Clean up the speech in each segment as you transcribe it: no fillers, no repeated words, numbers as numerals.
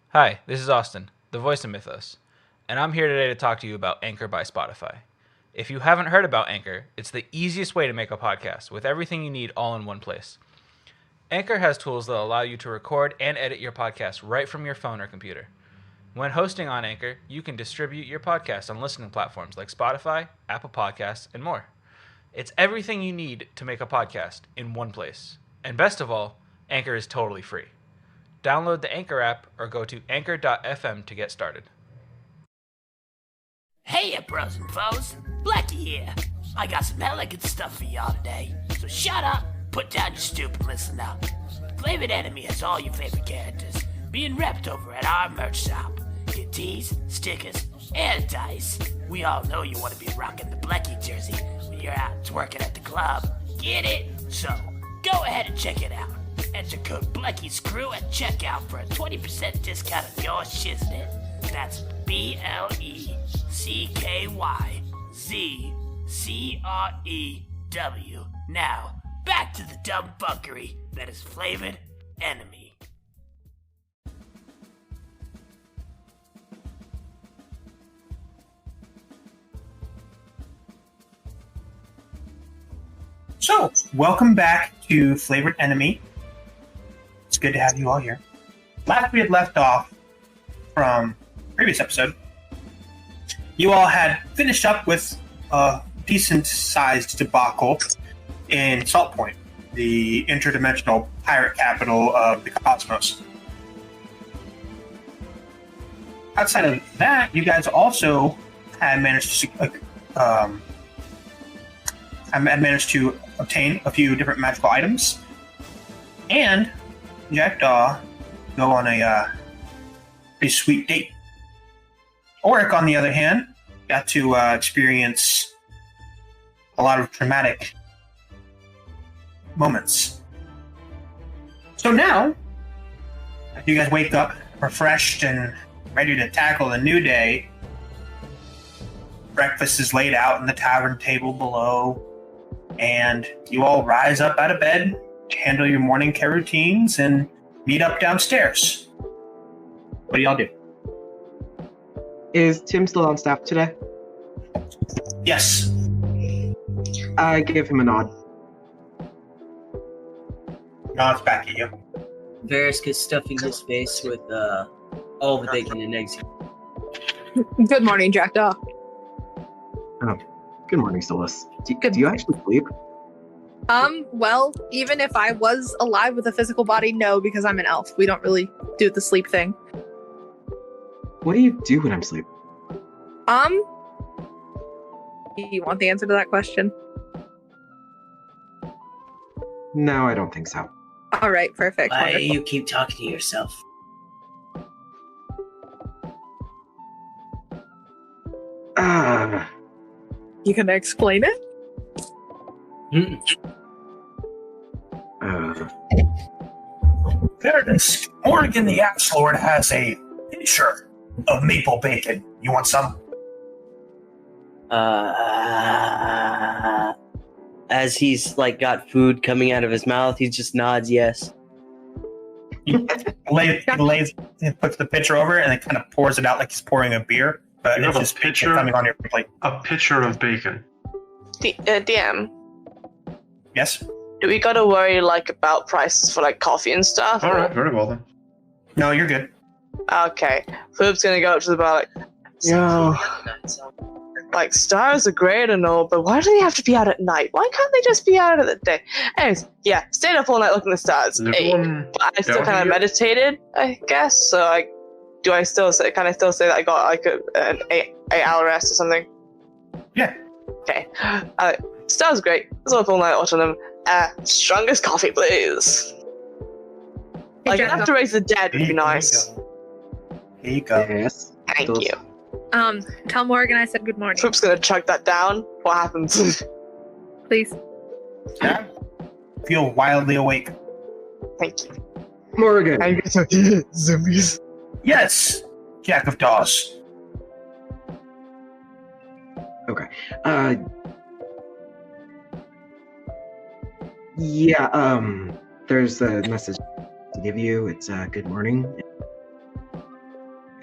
Hi, this is Austin, the voice of Mythos, and I'm here today to talk to you about Anchor by Spotify. If you haven't heard about Anchor, it's the easiest way to make a podcast with everything you need all in one place. Anchor has tools that allow you to record and edit your podcast right from your phone or computer. When hosting on Anchor, you can distribute your podcast on listening platforms like Spotify, Apple Podcasts, and more. It's everything you need to make a podcast in one place. And best of all, Anchor is totally free. Download the Anchor app or go to anchor.fm to get started. Hey, bros and foes, Blackie here. I got some hella good stuff for y'all today, so shut up, put down your stupid, listen up. Flavored Enemy has all your favorite characters being repped over at our merch shop. Get tees, stickers, and dice. We all know you want to be rocking the Blackie jersey when you're out twerking at the club. Get it? So, go ahead and check it out. Enter code BLECKY'S at checkout for a 20% discount on your shiznit. That's BLECKYZCREW. Now, back to the dumb fuckery that is Flavored Enemy. So, welcome back to Flavored Enemy. It's good to have you all here. Last we had left off from previous episode, you all had finished up with a decent-sized debacle in Salt Point, the interdimensional pirate capital of the cosmos. Outside of that, you guys also had managed to obtain a few different magical items, and Jackdaw go on a pretty sweet date. Oric, on the other hand, got to experience a lot of traumatic moments. So now, you guys wake up refreshed and ready to tackle a new day. Breakfast is laid out on the tavern table below, and you all rise up out of bed, handle your morning care routines, and meet up downstairs. What do y'all do? Is Tim still on staff today? Yes. I give him a nod. Nods back at you. Verisk is stuffing his face with all the bacon and eggs. Good morning, Jackdaw. Oh, good morning, Solus. Do you actually sleep? Well, even if I was alive with a physical body, no, because I'm an elf. We don't really do the sleep thing. What do you do when I'm asleep? You want the answer to that question? No, I don't think so. All right, perfect. Why do Wonderful. you keep talking to yourself? You can explain it? Fairness, Oregon the Axe Lord has a pitcher of maple bacon. You want some? As he's got food coming out of his mouth, he just nods yes. He puts the pitcher over and then kind of pours it out like he's pouring a beer, but You it's have a just pitcher? coming on your plate. A pitcher of bacon. DM, Yes? do we gotta worry about prices for coffee and stuff? All right, very well then. No, you're good. Okay. Philip's gonna go up to the bar Yo. stars are great and all, but why do they have to be out at night? Why can't they just be out at the day? Anyways, yeah, stayed up all night looking at the stars. Is Hey, everyone but I still down kind of here? meditated, I guess. So can I still say that I got an 8-hour rest or something? Yeah. Okay. Stars great. I was up all night watching them. Strongest coffee, please. Hey, I'd Jackdaw. have to raise the dead would be nice. Here you go. Yes. Thank Those- you. Tell Morgan I said good morning, Troop's gonna chug that down. What happens? please. Yeah. Feel wildly awake. Thank you. Morgan. I'm gonna zombies. Yes, Jack of Daws. Okay. Yeah, there's a message to give you. It's good morning.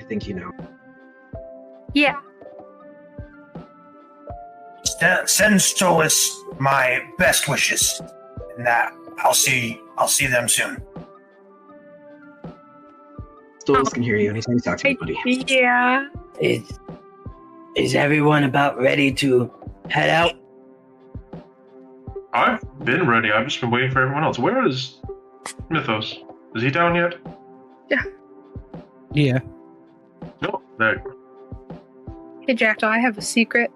think you know. Yeah. Send Stolas my best wishes, and that I'll see them soon. Stolas can hear you anytime you talk to anybody. Yeah. Is everyone about ready to head out? I've been ready. I've just been waiting for everyone else. Where is Mythos? Is he down yet? Yeah. No. There you go. Hey, Jackdaw, I have a secret.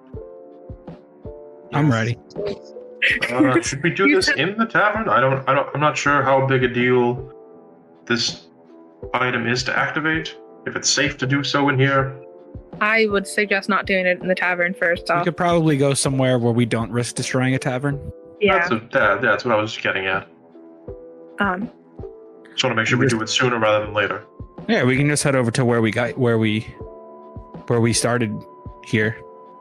I'm ready. Should we do this in the tavern? I'm not sure how big a deal this item is to activate. If it's safe to do so in here. I would suggest not doing it in the tavern first We off. could probably go somewhere where we don't risk destroying a tavern. Yeah. That's what I was getting at. Just want to make sure we do it sooner rather than later. Yeah, we can just head over to where we started here.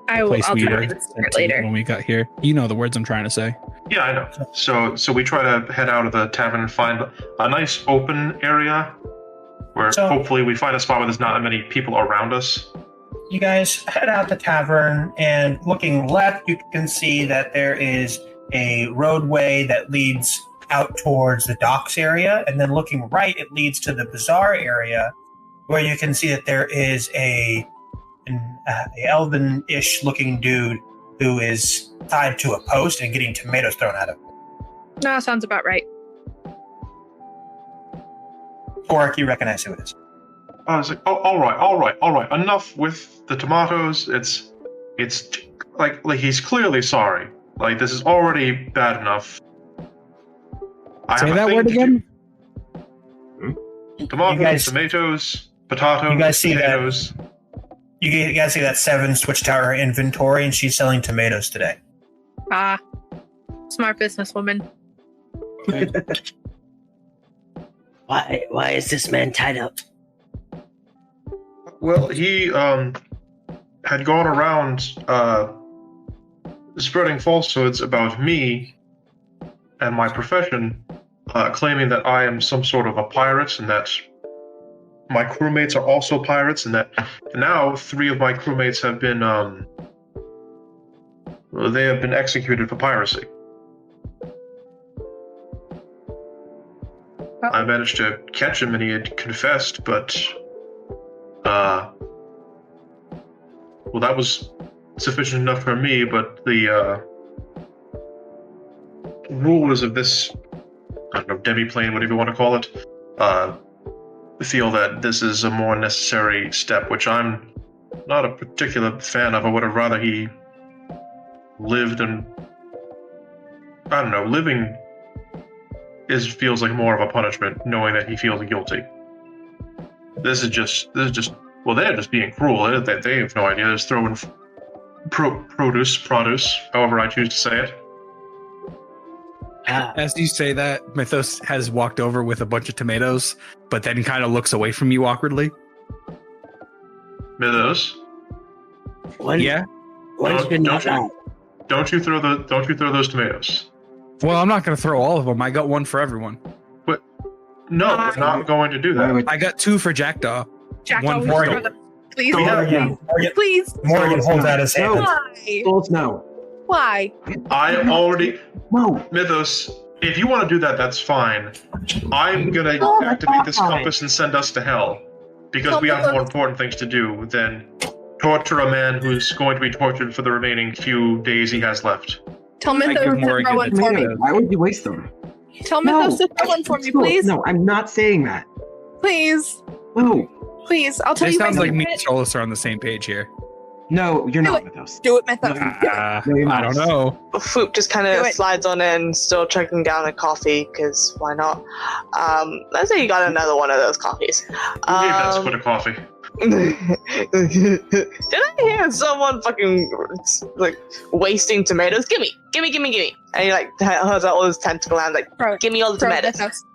I'll We tell were you the secret later. when we got here. You know the words I'm trying to say. Yeah, I know. So we try to head out of the tavern and find a nice open area where hopefully we find a spot where there's not many people around us. You guys head out the tavern, and looking left, you can see that there is a roadway that leads out towards the docks area, and then looking right, it leads to the bazaar area, where you can see that there is a elven-ish looking dude who is tied to a post and getting tomatoes thrown at him. No, sounds about right. Gorik, you recognize who it is. I was like, oh, all right. Enough with the tomatoes. It's like he's clearly sorry. Like, this is already bad enough. Say that word again? Tomatoes, tomatoes, potatoes, you guys see potatoes. You guys see that Seven switched out her inventory, and she's selling tomatoes today. Ah, smart businesswoman. Why is this man tied up? Well, he had gone around spreading falsehoods about me and my profession, claiming that I am some sort of a pirate and that my crewmates are also pirates, and that now 3 of my crewmates have been they have been executed for piracy. I managed to catch him and he had confessed, but well, that was sufficient enough for me, but the rulers of this, I don't know, demi-plane, whatever you want to call it, feel that this is a more necessary step, which I'm not a particular fan of. I would have rather he lived, and I don't know, living feels like more of a punishment, knowing that he feels guilty. This is just well, they're just being cruel. They have no idea. They're just throwing produce, however I choose to say it. As you say that, Mythos has walked over with a bunch of tomatoes, but then kind of looks away from you awkwardly. Mythos? Yeah? Don't you throw those tomatoes. Well, I'm not going to throw all of them. I got one for everyone. But no, we're not going to do that. I got 2 for Jackdaw. Jackdaw, One Morgan. Please, please. Morgan holds out his hand. Why? No. Why? I already... No. Mythos, if you want to do that, that's fine. I'm going to activate this compass and send us to hell. Because we have more important things to do than torture a man who's going to be tortured for the remaining few days he has left. Tell Mythos to throw one for me. Why would you waste them? Tell Mythos to throw one for me, please. No, I'm not saying that. Please. No. Please, I'll tell It you. sounds like me and Stolas are on the same page here. No, you're not Mythos. Do it, Mythos. I don't know. Foop just kind of slides on in, still chugging down a coffee, because why not? Let's say you got another one of those coffees. Who gave that split of coffee? Did I hear someone fucking like wasting tomatoes? Gimme! And he like holds out all his tentacle hands like, give me all the tomatoes.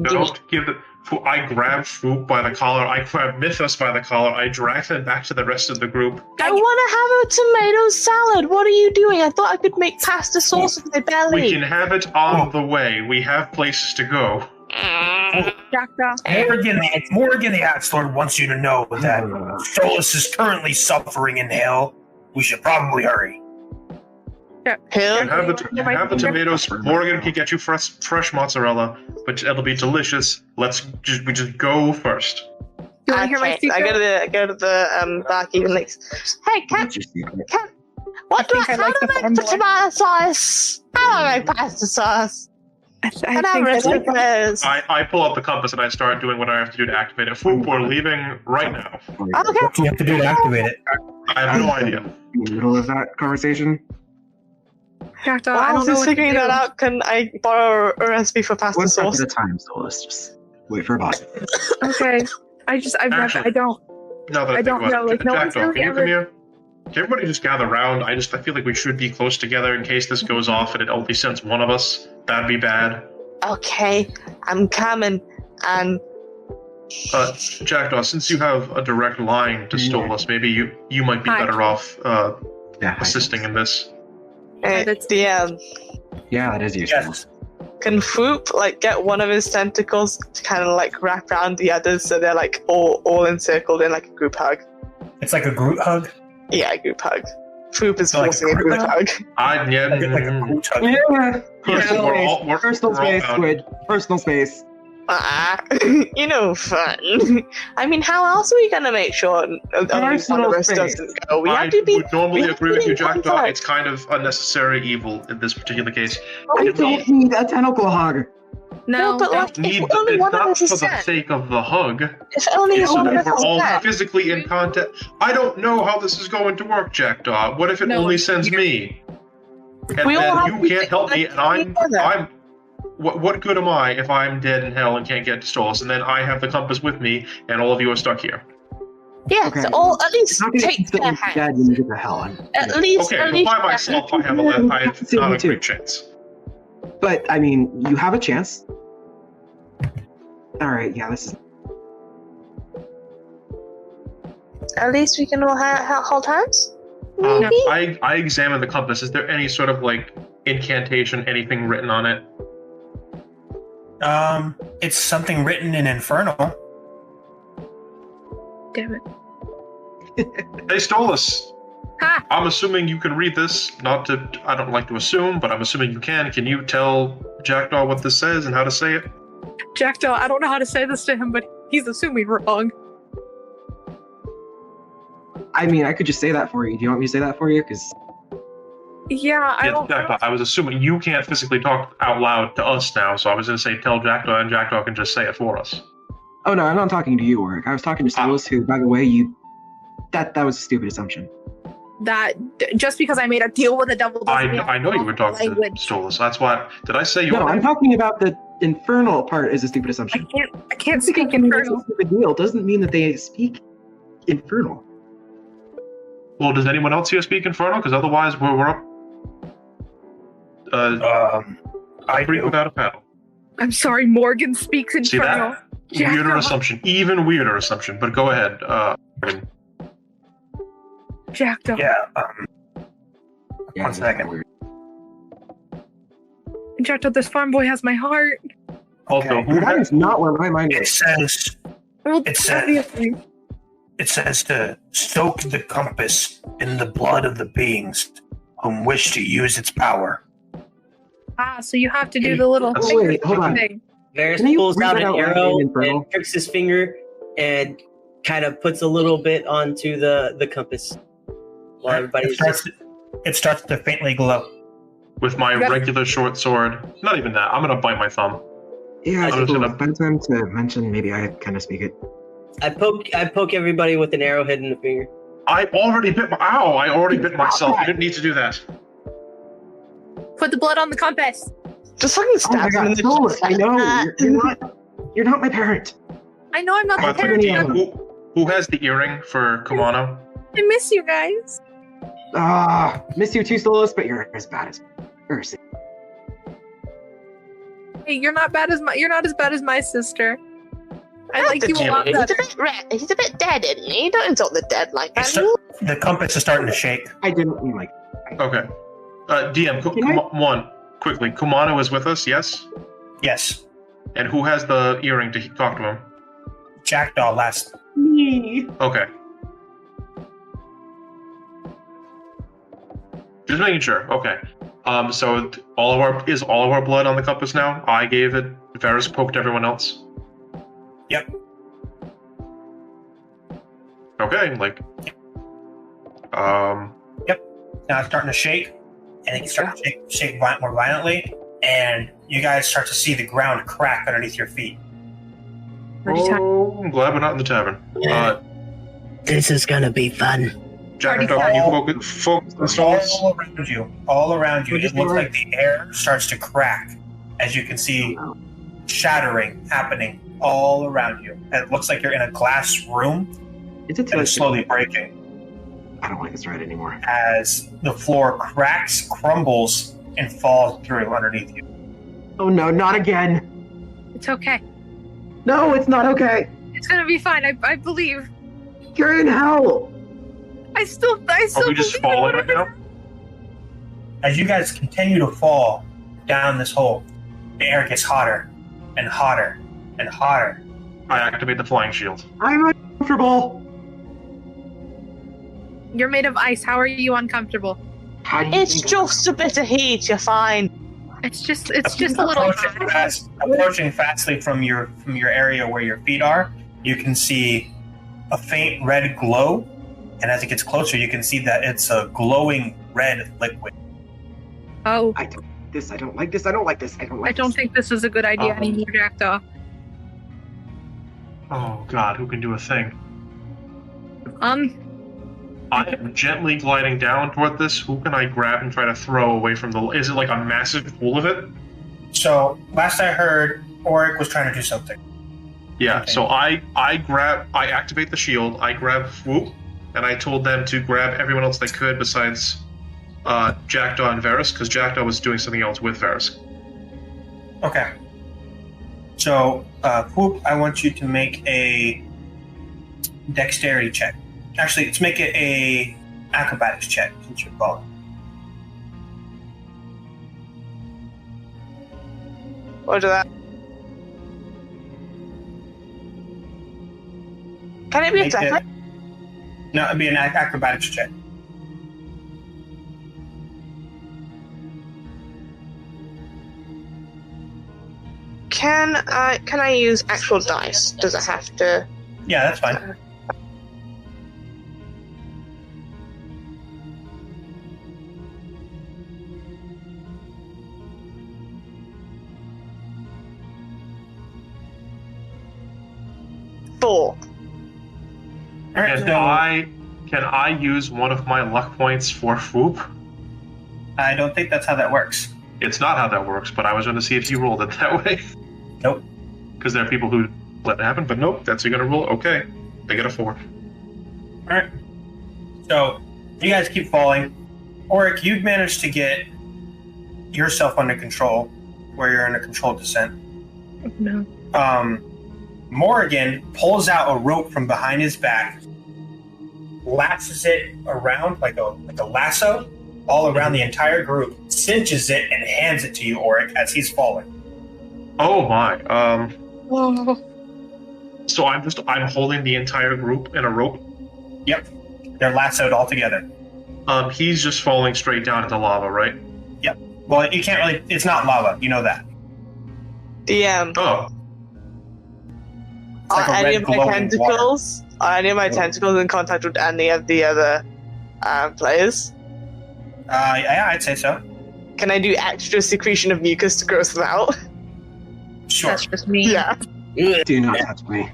Don't give the... I grab Foop by the collar, I grab Mythos by the collar, I drag them back to the rest of the group. I want to have a tomato salad. What are you doing? I thought I could make pasta sauce with my belly. We can have it on the way. We have places to go. Morgan the Axe Lord wants you to know that Solus is currently suffering in hell. We should probably hurry. Hell? You have the tomatoes. Morgan can get you fresh mozzarella, but it'll be delicious. We just go first. You want to hear my secret? I go to the barkeep and like, hey, how do I make the tomato sauce? How do I make pasta sauce? I pull up the compass and I start doing what I have to do to activate it. Foop, we're leaving right now. Okay. What do you have to do to activate it? I have no idea. In the middle of that conversation? Jackdaw, While I don't know what figuring to do. that out, can I borrow a recipe for pasta One step sauce? at a time, so let's just wait for a boss. Okay. I don't. Now that I I think don't about know, it, like, no one's Jackdaw, really can you ever- come here? Can everybody just gather around? I feel like we should be close together in case this goes off and it only sends one of us. That'd be bad. Okay, I'm coming. And Jackdaw, since you have a direct line to Stolas, maybe you might be Hi. better off Yeah, assisting in this. DM, Yeah, that is useful. Yes. can Foop like get one of his tentacles to kind of like wrap around the others so they're like all encircled in like a group hug? It's like a Groot hug. Yeah, a group hug. Foop is So, like, forcing a group hug. I'd Like a Groot hug. Yeah. We're Personal all space, about Squid. Personal space. Fun. I mean, how else are we gonna make sure one of us doesn't go? We I have to be. would normally we have agree to with be you, in Jackdaw. contact. It's kind of unnecessary evil in this particular case. I don't need a tentacle hog. No, but like, Need if only it's one of not us for is the set. sake of the hug. If only It's so one of that us we're is all set. physically in contact. I don't know how this is going to work, Jackdaw. What if it No. only sends me? And We all then have you to can't be help me, and I'm together. what good am I if I'm dead in hell and can't get to Stolas, and then I have the compass with me, and all of you are stuck here? Yeah, Okay. so all at least Not gonna take consider their you hand. dead when you get to hell. At least, Okay, at but least by their myself, hand. I have not a great chance. But, I mean, you have a chance. Alright, yeah, this is... At least we can all hold hands. Maybe. I examined the compass. Is there any sort of like incantation, anything written on it? It's something written in Infernal. damn it. Hey, Stolas. Ha! I'm assuming you can read this. I don't like to assume, but I'm assuming you can. Can you tell Jackdaw what this says and how to say it? Jackdaw, I don't know how to say this to him, but he's assuming wrong. I mean, I could just say that for you. Do you want me to say that for you? Because... Yeah, I Yes, don't. Jackdaw. I was assuming you can't physically talk out loud to us now, so I was going to say tell Jackdaw, and Jackdaw can just say it for us. Oh, no, I'm not talking to you, Warwick. I was talking to Solus, who, by the way, That was a stupid assumption. That just because I made a deal with the devil doesn't mean I know you were talking to language. Stolas. That's why. Did I say your No, I'm name? talking about the infernal part is a stupid I assumption. can't speak Because it's a infernal. stupid deal doesn't mean that they speak infernal. Well, does anyone else here speak Infernal? Because otherwise, we're up. I Three do. without a paddle. I'm sorry, Morgan speaks See infernal. that? Jackdaw. Weirder assumption. Even weirder assumption. But go ahead. Morgan. Jackdaw. Yeah. Yeah, One it's second. weird. Jackdaw, this farm boy has my heart. Also, Okay. who That has, is not where my mind It is. says Well, It's, obviously. it says to soak the compass in the blood of the beings whom wish to use its power. So you have to do the little Oh, finger wait, hold on. thing. Varys Can you pulls read out that an out loud arrow in Infernal? and pricks his finger and kind of puts a little bit onto the compass. While everybody's It starts to faintly glow. with my You gotta- regular short sword. Not even that. I'm gonna bite my thumb. Yeah, I'm it's just cool. gonna- By the time to mention, maybe I kind of speak it. I poke everybody with an arrowhead in the finger. I already bit my. Ow! I already bit myself. You didn't need to do that. Put the blood on the compass. Just fucking Oh my stab him in god, the Solus, I know! You're not my parent! I know I'm not By the the way, parent. Parent. DM, who has the earring for Kumano? I miss you guys. Ah, miss you too, Solus, but you're as bad as Ursi. Hey, you're not as bad as my sister. I like you a lot He's a better. bit he's a bit dead, isn't he? Don't insult the dead like that. The compass is starting to shake. I didn't mean like... Okay. DM, Can I- Kumano is with us. Yes. Yes. And who has the earring to talk to him? Jackdaw last. Me. Okay. Just making sure. Okay. So all of our blood on the compass now? I gave it. Varus poked everyone else. Yep. Okay. Yep. Now it's starting to shake, and it can start to shake more violently, and you guys start to see the ground crack underneath your feet. Oh, I'm glad we're not in the tavern. This is gonna be fun. Jackdaw, can you focus on stars? All around you, it looks like the air starts to crack, as you can see shattering happening all around you. And it looks like you're in a glass room, Is it and it's slowly breaking I don't like this ride anymore. as the floor cracks, crumbles, and falls through underneath you. Oh no, not again. It's okay. No, it's not okay. It's gonna be fine. I believe. You're in hell. I still Are we just believe in falling right whatever- now? As you guys continue to fall down this hole, the air gets hotter and hotter and hotter. I activate the flying shield. I'm uncomfortable. You're made of ice. How are you uncomfortable? How do you It's think- just a bit of heat. You're fine. It's just a little hot. Approaching fastly from your area where your feet are, you can see a faint red glow, and as it gets closer, you can see that it's a glowing red liquid. Oh, I don't like this. I don't like this. I don't like this. I don't like I don't this. think this is a good idea anymore, Jackdaw. Oh god, who can do a thing? I am gently gliding down toward this. Who can I grab and try to throw away from the... Is it like a massive pool of it? So, last I heard, Auric was trying to do something. Yeah, Okay. so I activate the shield, I grab Whoop, and I told them to grab everyone else they could besides Jackdaw and Varus, because Jackdaw was doing something else with Varus. Okay. So, Whoop, I want you to make a dexterity check. Actually, let's make it a acrobatics check, since you're falling. What do that? Can it be a Make it- attack? No, it'd be an acrobatics check. Can I use actual dice? Does it have to? Yeah, that's fine. Four. All right, Can I use one of my luck points for Whoop? I don't think that's how that works. It's not how that works, but I was going to see if you rolled it that way. Nope. Because there are people who let it happen, but nope, that's how you're going to roll. Okay, I get a 4. All right. So you guys keep falling. Auric, you've managed to get yourself under control, where you're in a controlled descent. No. Morgan pulls out a rope from behind his back, lashes it around like a lasso all around the entire group, cinches it, and hands it to you, Auric, as he's falling. Oh my. Oh. So I'm holding the entire group in a rope. Yep. They're lassoed all together. He's just falling straight down into lava, right? Yep. Well, you can't really... It's not lava. You know that. Oh. like a Are any red of my glowing tentacles? Are any of my tentacles in contact with any of the other players? Yeah, I'd say so. Can I do extra secretion of mucus to gross them out? Sure. That's just me. Yeah. Do not touch me.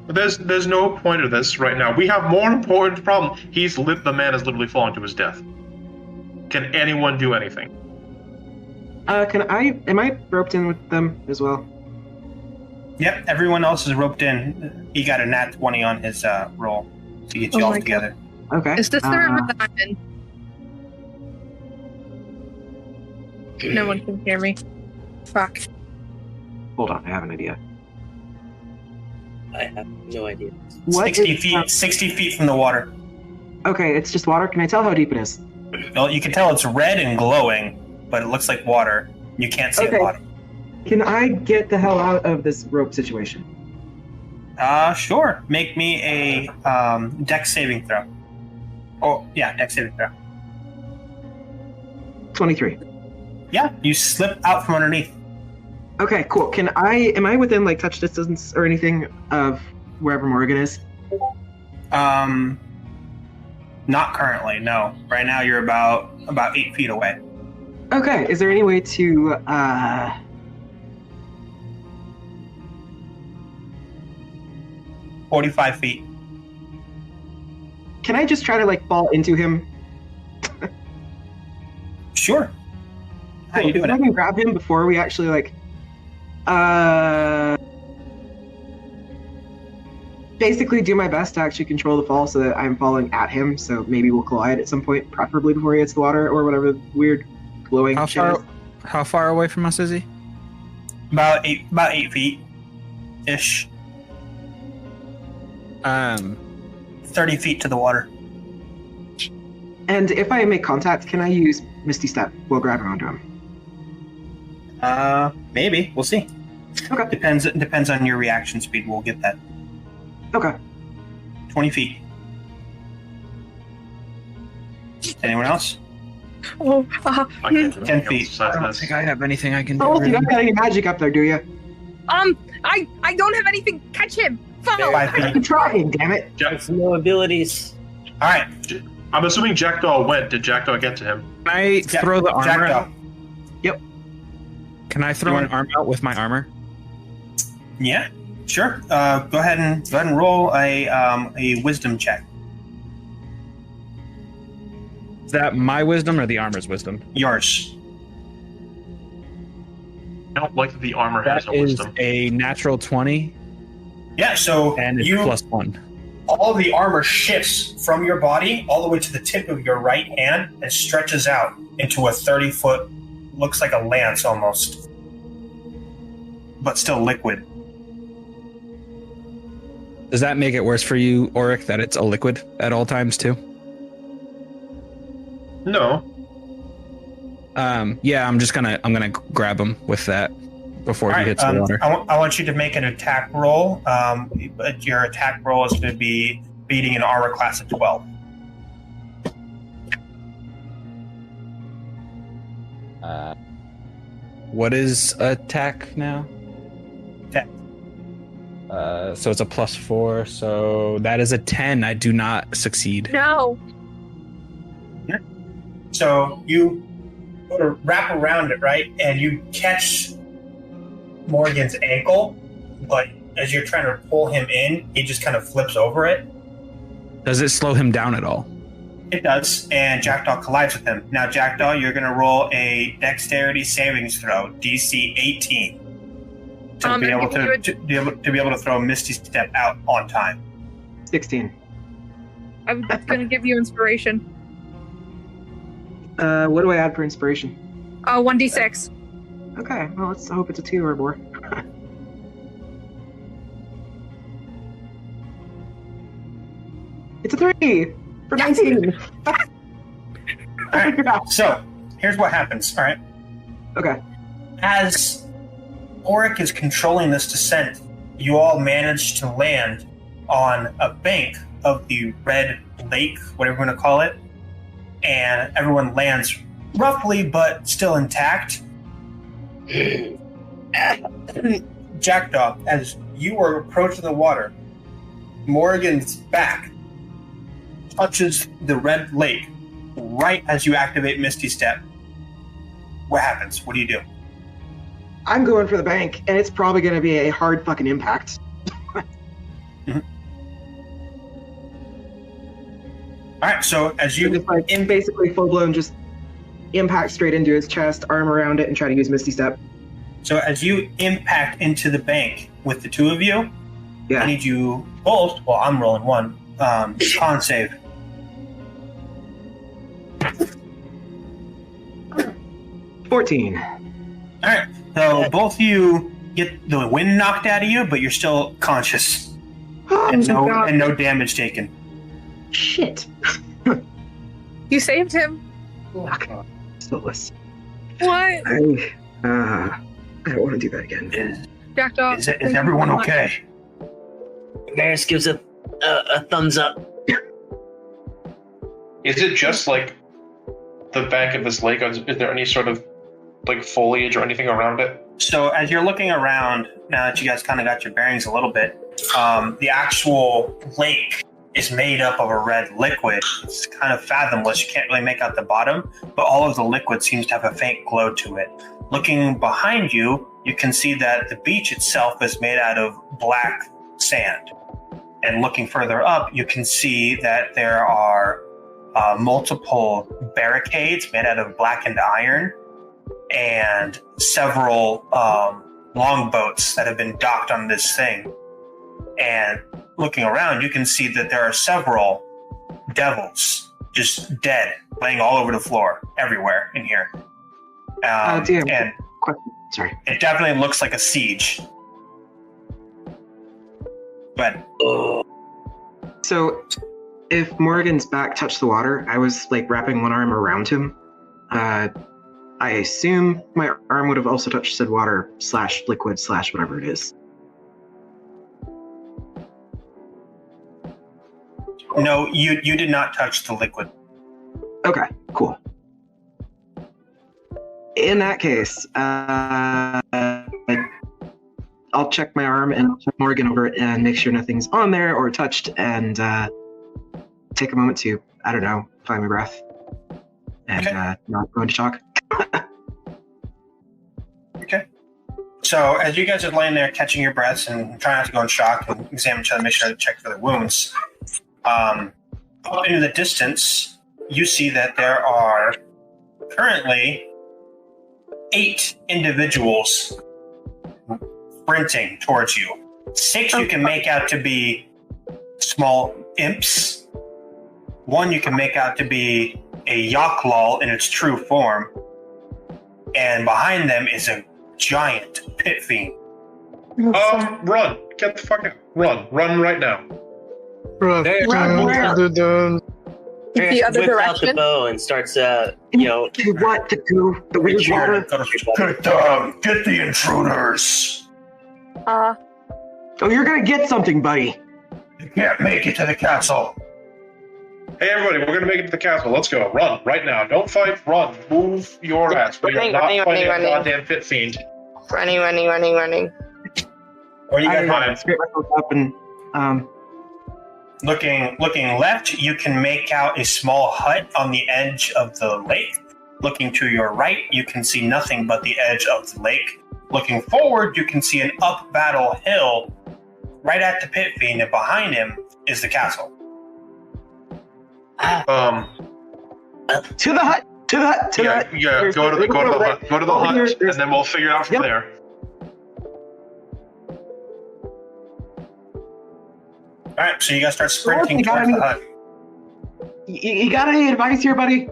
There's no point of this right now. We have more important problem. The man is literally falling to his death. Can anyone do anything? Am I roped in with them as well? Yep, everyone else is roped in. He got a nat 20 on his roll to get you Oh all my together. Okay. Is this the room that I'm in? No one can hear me. Fuck. Hold on, I have an idea. I have no idea. What 60 is- feet 60 feet from the water. Okay, it's just water. Can I tell how deep it is? Well, you can tell it's red and glowing, but it looks like water. You can't see Okay. the bottom. Can I get the hell out of this rope situation? Sure. Make me a dex saving throw. Oh, yeah, dex saving throw. 23. Yeah, you slip out from underneath. Okay, cool. Am I within like touch distance or anything of wherever Morgan is? Not currently, no. Right now you're about 8 feet away. Okay, is there any way to 45 feet. Can I just try to like fall into him? Sure. How you If doing I it? can grab him before we actually like basically do my best to actually control the fall so that I'm falling at him, so maybe we'll collide at some point, preferably before he hits the water or whatever weird glowing shit is. How far away from us is he? About 8 feet ish. 30 feet to the water. And if I make contact, can I use Misty Step while grabbing onto him? Maybe. We'll see. Okay. Depends on your reaction speed. We'll get that. Okay. 20 feet. Anyone else? Oh, I can't do 10 anything feet. else besides I don't this. think I have anything I can do. Oh, you really. don't got any magic up there, do you? I don't have anything. Catch him. Follow. 5 I'm feet. trying, damn it. It's no abilities. All right. I'm assuming Jackdaw went. Did Jackdaw get to him? Can I throw the armor Jackdaw. out? Can I throw an arm out with my armor? Yeah. Sure. Go ahead and roll a wisdom check. Is that my wisdom or the armor's wisdom? Yours. I don't like that the armor has That no is wisdom. a natural 20, Yeah. So and it's +1. all of the armor shifts from your body all the way to the tip of your right hand and stretches out into a 30-foot, looks like a lance almost, but still liquid. Does that make it worse for you, Auric, that it's a liquid at all times too? No. Yeah, I'm gonna grab him with that before he hits the water. I want you to make an attack roll. But your attack roll is going to be beating an armor class of 12. What is attack now? 10. So it's a +4. So that is a 10. I do not succeed. No. So you sort of wrap around it, right? And you catch Morgan's ankle, but as you're trying to pull him in, he just kind of flips over it. Does it slow him down at all? It does, and Jackdaw collides with him. Now, Jackdaw, you're going to roll a dexterity savings throw, DC 18, to be able to throw Misty Step out on time. 16. I'm gonna give you inspiration. What do I add for inspiration? 1d6. Okay, well, let's hope it's a 2 or more. It's a 3 for 19. All right, so here's what happens, all right? Okay. As Auric is controlling this descent, you all manage to land on a bank of the Red Lake, whatever you want to call it, and everyone lands roughly but still intact. Jackdaw, as you are approaching the water, Morgan's back touches the Red Lake right as you activate Misty Step. What happens? What do you do? I'm going for the bank, and it's probably going to be a hard fucking impact. All right, so as you just like basically full blown, just impact straight into his chest, arm around it, and try to use Misty Step. So as you impact into the bank with the two of you, I need you both. Well, I'm rolling one. Con save. $14. All right. So both of you get the wind knocked out of you, but you're still conscious, and no damage taken. Shit. You saved him. Fuck. Soulless. What? I don't want to do that again. Jackdaw. Is everyone okay? Varys gives a thumbs up. Is it just like the back of this lake? Is there any sort of like foliage or anything around it? So as you're looking around, now that you guys kind of got your bearings a little bit, the actual lake is made up of a red liquid. It's kind of fathomless. You can't really make out the bottom, but all of the liquid seems to have a faint glow to it. Looking behind you, you can see that the beach itself is made out of black sand. And looking further up, you can see that there are multiple barricades made out of blackened iron and several longboats that have been docked on this thing. And looking around, you can see that there are several devils just dead, laying all over the floor, everywhere in here. DM. And Sorry. it definitely looks like a siege. But So, if Morgan's back touched the water, I was like wrapping one arm around him. I assume my arm would have also touched said water / liquid / whatever it is. no, you did not touch the liquid. Okay, cool. In that case, I'll check my arm and check Morgan over it and make sure nothing's on there or touched, and take a moment to, I don't know, find my breath and not go into shock. Okay. So as you guys are laying there catching your breaths and trying not to go in shock and examine each other, make sure to check for the wounds, up into the distance, you see that there are currently 8 individuals sprinting towards you. 6 you can make out to be small imps. 1 you can make out to be a Yaklal in its true form. And behind them is a giant pit fiend. Run! Get the fuck out! Run right now! Run where? The other Whips out the direction? bow and starts, What to do? The weird water? Get the intruders! Oh, you're gonna get something, buddy. You can't make it to the castle. Hey everybody, we're gonna make it to the castle. Let's go. Run right now. Don't fight. Run. Move your ass. We are not fighting a goddamn pit fiend. Running. Or you guys Scrape myself up and looking left, you can make out a small hut on the edge of the lake. Looking to your right, you can see nothing but the edge of the lake. Looking forward, you can see an up battle hill right at the pit fiend, and behind him is the castle. to the hut. Yeah, go to the hut, and then we'll figure it out from there. All right, so you guys start sprinting towards the hut. You got any advice here, buddy?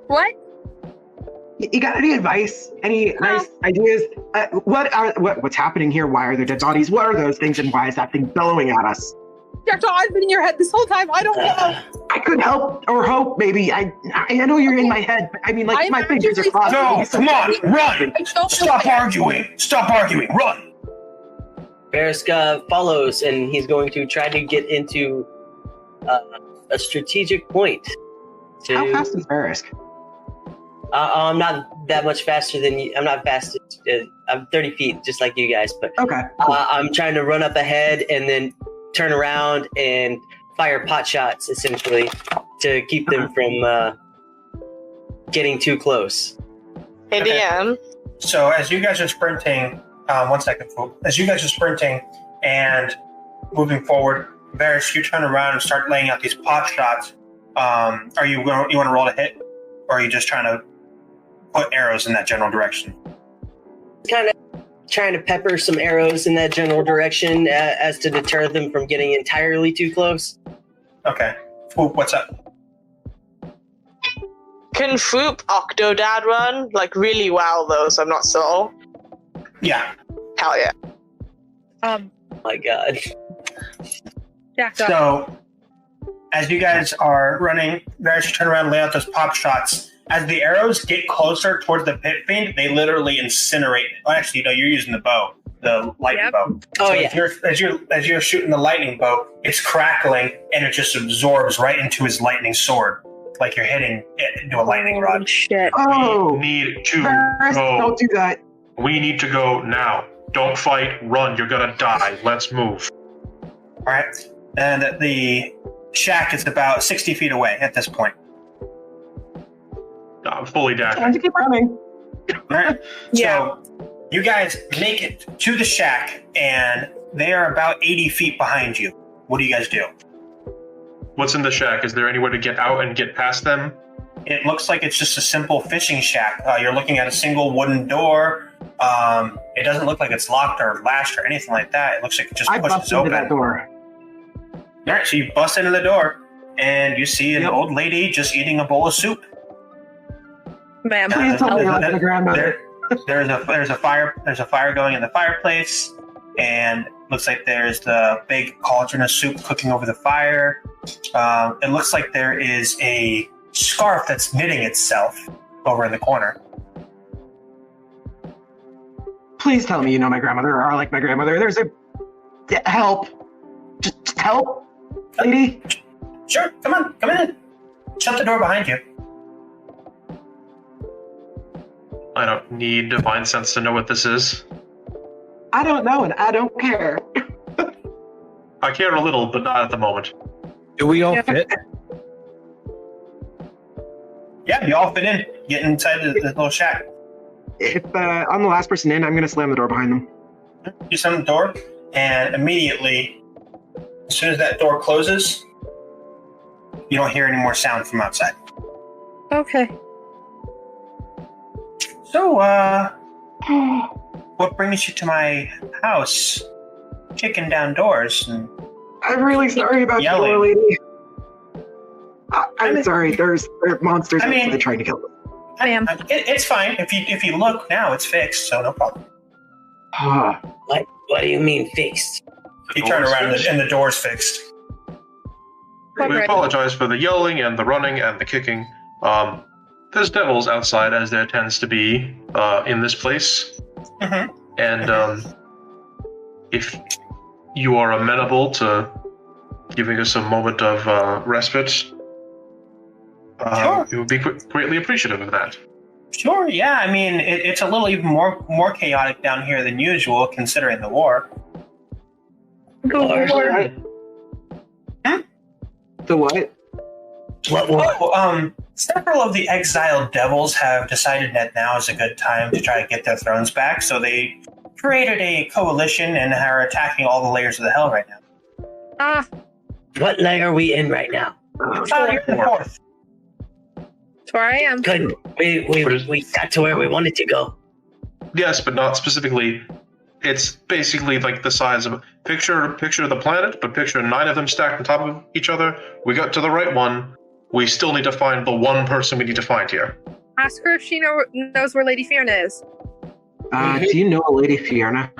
What? You got any advice? Any nice ideas? What's happening here? Why are there dead bodies? What are those things, and why is that thing bellowing at us? Jackdaw, I've been in your head this whole time. I don't know. I could help or hope, maybe. I know you're in my head. But I mean, like, my fingers are crossed. No, come on, run! Stop arguing! Run! Varys follows, and he's going to try to get into a strategic point. How fast is Varys? I'm not that much faster than you. I'm not fast. I'm 30 feet, just like you guys. But okay, cool. I'm trying to run up ahead and then turn around and fire pot shots, essentially, to keep them from getting too close. Hey, DM. So as you guys are sprinting, 1 second, folks. As you guys are sprinting and moving forward, Varys, you turn around and start laying out these pot shots. Are you want to roll to hit, or are you just trying to put arrows in that general direction? Kind of trying to pepper some arrows in that general direction as to deter them from getting entirely too close. Okay. Swoop, what's up? Can Swoop Octodad run? Like, really well, though, so I'm not sure. Yeah. Hell yeah. My God. So, as you guys are running, Varys, you turn around and lay out those pop shots, as the arrows get closer towards the pit fiend, they literally incinerate. Oh, actually, no, you're using the bow, the lightning bow. Oh, So yeah. as you're shooting the lightning bow, it's crackling and it just absorbs right into his lightning sword, like you're hitting it into a lightning rod. Shit. Oh, We need to Ferris, go. don't do that. We need to go now. Don't fight. Run. You're gonna die. Let's move. All right, and the shack is about 60 feet away at this point. I'm fully Time dashing. to keep running. All right. Yeah. So you guys make it to the shack, and they are about 80 feet behind you. What do you guys do? What's in the shack? Is there anywhere to get out and get past them? It looks like it's just a simple fishing shack. You're looking at a single wooden door. It doesn't look like it's locked or latched or anything like that. It looks like it just I pushes busted into open. that door. All right, so you bust into the door, and you see an old lady just eating a bowl of soup. Ma'am. Please tell me you're like my grandmother. There's a fire going in the fireplace, and looks like there's the big cauldron of soup cooking over the fire. It looks like there is a scarf that's knitting itself over in the corner. Please tell me you know my grandmother or are like my grandmother. There's a help. Just help, lady. Sure, come in. Shut the door behind you. I don't need divine sense to know what this is. I don't know and I don't care. I care a little, but not at the moment. Do we all fit? Yeah, you all fit in. Get inside the little shack. If I'm the last person in, I'm gonna slam the door behind them. You slam the door, and immediately, as soon as that door closes, you don't hear any more sound from outside. Okay. So, what brings you to my house? Kicking down doors and I'm really sorry about Yelling. you, lady. I'm sorry. There are monsters I mean- outside trying to kill us. Ma'am. It's fine. If you look now, it's fixed, so no problem. What do you mean fixed? You turn around and the door's fixed. We Okay. apologize for the yelling and the running and the kicking. There's devils outside, as there tends to be in this place. Mhm. And if you are amenable to giving us a moment of respite, Sure. we would be greatly appreciative of that. Sure, yeah. I mean, it's a little even more chaotic down here than usual, considering the war. Or, The what? what war? Oh, several of the exiled devils have decided that now is a good time to try to get their thrones back, so they created a coalition and are attacking all the layers of the hell right now. What layer are we in right now? You're in the fourth. That's where I am. Good. We got to where we wanted to go. Yes, but not specifically. It's basically like the size of picture the planet, but picture 9 of them stacked on top of each other. We got to the right one. We still need to find the one person we need to find here. Ask her if she knows where Lady Fiona is. Do you know a Lady Fiona?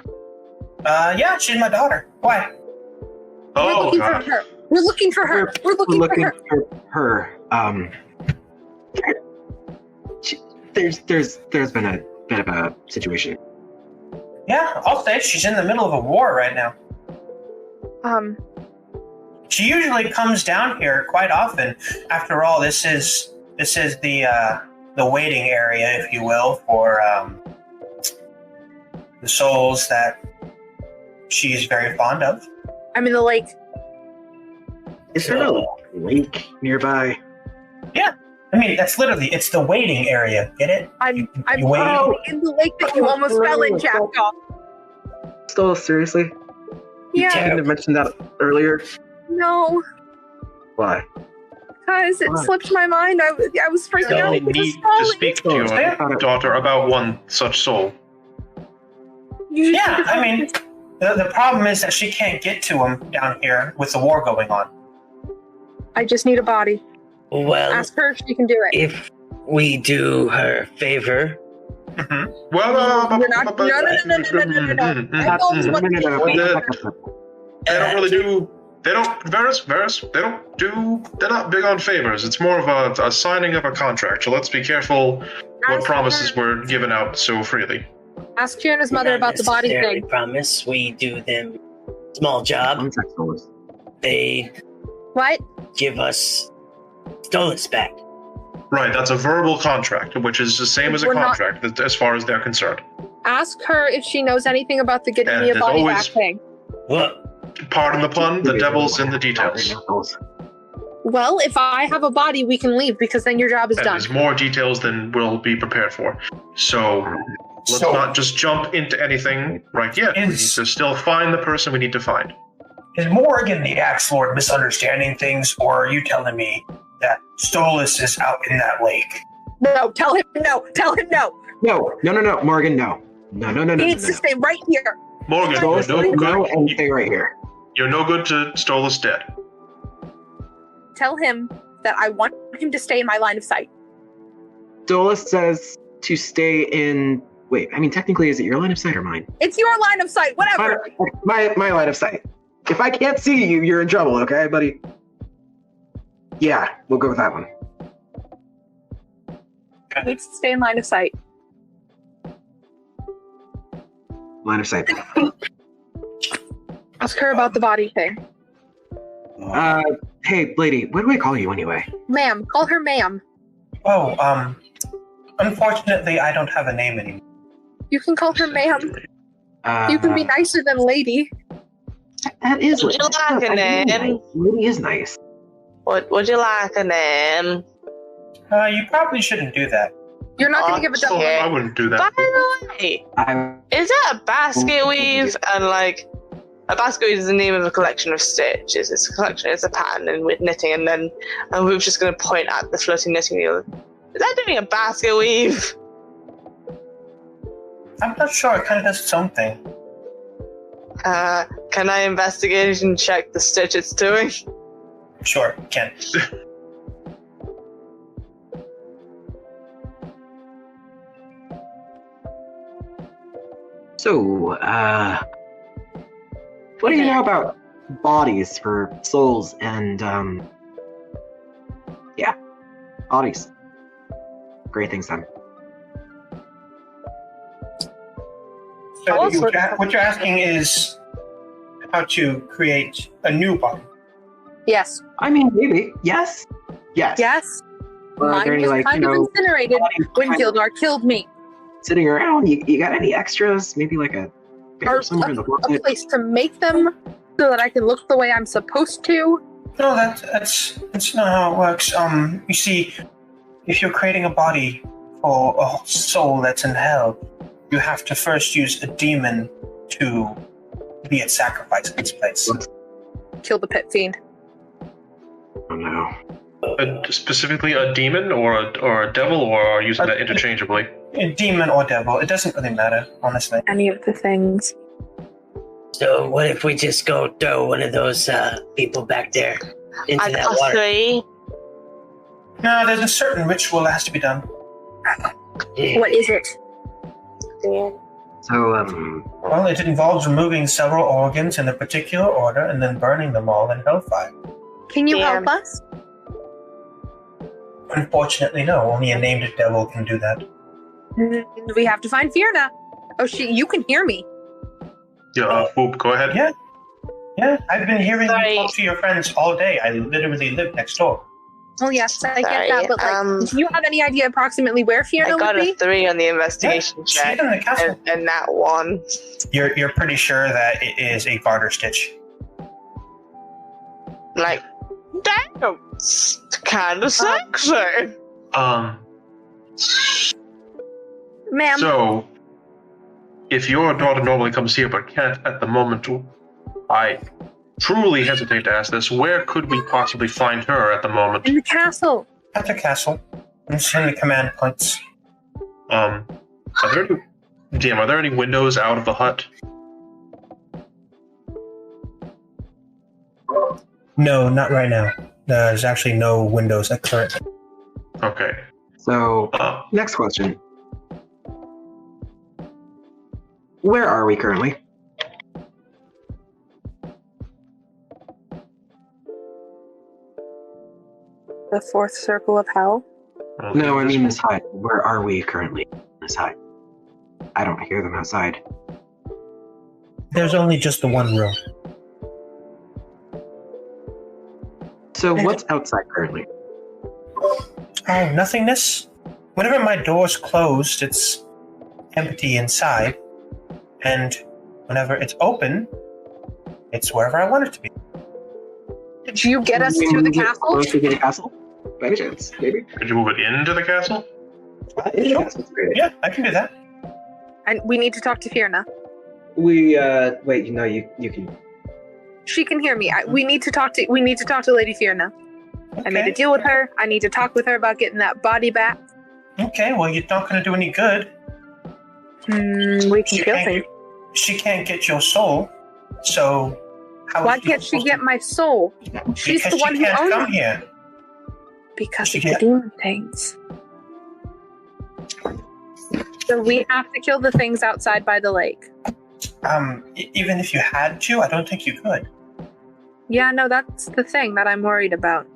Yeah, she's my daughter. Why? We're Oh, looking God. for her. We're looking for her. We're looking for her. for her. There's been a bit of a situation. Yeah, I'll say she's in the middle of a war right now. She usually comes down here quite often. After all, this is the waiting area, if you will, for the souls that she's very fond of. I'm in the lake. Is there a lake nearby? I mean, that's literally, it's the waiting area. Get it? I'm you wait. in the lake that you almost fell in, jacked off. Still, seriously? Yeah. I didn't have mentioned that earlier. No, Why? because it Why? slipped my mind. I was freaking I out. need It was to falling. speak to your daughter about one such soul. You just Yeah, need to I mean, the problem is that she can't get to him down here with the war going on. I just need a body. Well, Ask her if she can do it. if we do her a favor, Well, You're not- no. I know what you want to do. I don't really do They don't, Varus, they're not big on favors. It's more of a signing of a contract. So let's be careful what promises were given out so freely. Ask Fiona's mother about the body Necessarily thing. promise. We do them small job. Contract source. They What? give us Stolas back. Right, that's a verbal contract, which is the same as a We're not- contract as far as they're concerned. Ask her if she knows anything about the getting And me a there's body always- back thing. What? Pardon the pun, the devil's in the details. Well, if I have a body, we can leave because then your job is And done. there's more details than we'll be prepared for. So let's So- not just jump into anything right yet. We need to still find the person we need to find. Is Morgan the Axe Lord misunderstanding things, or are you telling me that Stolas is out in that lake? No, tell him no. Tell him no. No, Morgan, no. No. He needs to stay right here. Morgan, Stolas, you're no no, and good. stay right here. You're no good to Stolas dead. Tell him that I want him to stay in my line of sight. Stolas says to stay in. Wait, I mean, technically, is it your line of sight or mine? It's your line of sight, whatever. My line of sight. If I can't see you, you're in trouble, okay, buddy? Yeah, we'll go with that one. He needs to stay in line of sight. Line of sight. Ask her about the body thing. Hey, lady, what do I call you anyway? Ma'am, call her ma'am. Oh, unfortunately, I don't have a name anymore. You can call her ma'am. You can be nicer than lady. That is Would you like a name? Lady is nice. Would you like a name? You probably shouldn't do that. You're not going to give a double. Okay. I wouldn't do By that. the way, is that a basket weave? And like, a basket weave is the name of a collection of stitches. It's a collection, it's a pattern, and with knitting, and then we're just going to point at the floating knitting needle. Is that doing a basket weave? I'm not sure. It kind of does its own thing. Can I investigate and check the stitch it's doing? Sure, can. So, what do you know about bodies for souls and, yeah, bodies. Great things done. So Also- what you're asking is how to create a new body. Yes. I mean, maybe. Yes. Yes. Yes. Or are there Mine any, was kind of incinerated when Gildar killed me. sitting around? You got any extras? Maybe like a Or somewhere in the a closet? place to make them so that I can look the way I'm supposed to. No, that's not how it works. You see, if you're creating a body for a soul that's in hell, you have to first use a demon to be its sacrifice in its place. Kill the pit fiend. Oh no. Specifically a demon or a devil, or are you using that interchangeably? A demon or devil, it doesn't really matter, honestly. Any of the things. So what if we just go throw one of those people back there into I that got water? 3. No, there's a certain ritual that has to be done. Yeah. What is it? So, Well, it involves removing several organs in a particular order and then burning them all in hellfire. Can you Damn. help us? Unfortunately, no. Only a named devil can do that. We have to find Fiona. Oh, you can hear me. Yeah, Boop, go ahead. Yeah. Yeah, I've been hearing Sorry. you talk to your friends all day. I literally live next door. Oh, yes, I get Sorry, that. But, like, do you have any idea approximately where Fiona I would got be? a 3 on the investigation See it check, in the castle. and that 1. You're pretty sure that it is a garter stitch. Like, damn, it's kind of sexy. Ma'am, So, if your daughter normally comes here but can't at the moment, I truly hesitate to ask this. Where could we possibly find her at the moment? in the castle. At the castle. It's in the command points. Are there any, DM, are there any windows out of the hut? No, not right now. There's actually no windows at current. Okay. so next question. Where are we currently? The fourth circle of hell? No, I mean this hut. Where are we currently in this hut? I don't hear them outside. There's only just the one room. So what's outside currently? Oh, nothingness. Whenever my door's closed, it's empty inside. And whenever it's open, it's wherever I want it to be. Did you get us to the castle? Close to the castle? By any chance, maybe? Could you move it into the castle? Into the castle's great. Yeah, I can do that. And we need to talk to Fiona. We wait. No, you can. She can hear me. We need to talk to Lady Fiona. Okay. I made a deal with her. I need to talk with her about getting that body back. Okay, well, you're not going to do any good. We can kill things. She can't get your soul, so why can't she get my soul? She's the one who owns it. Here. Because of the demon things. So we have to kill the things outside by the lake. Even if you had to, I don't think you could. Yeah, no, that's the thing that I'm worried about.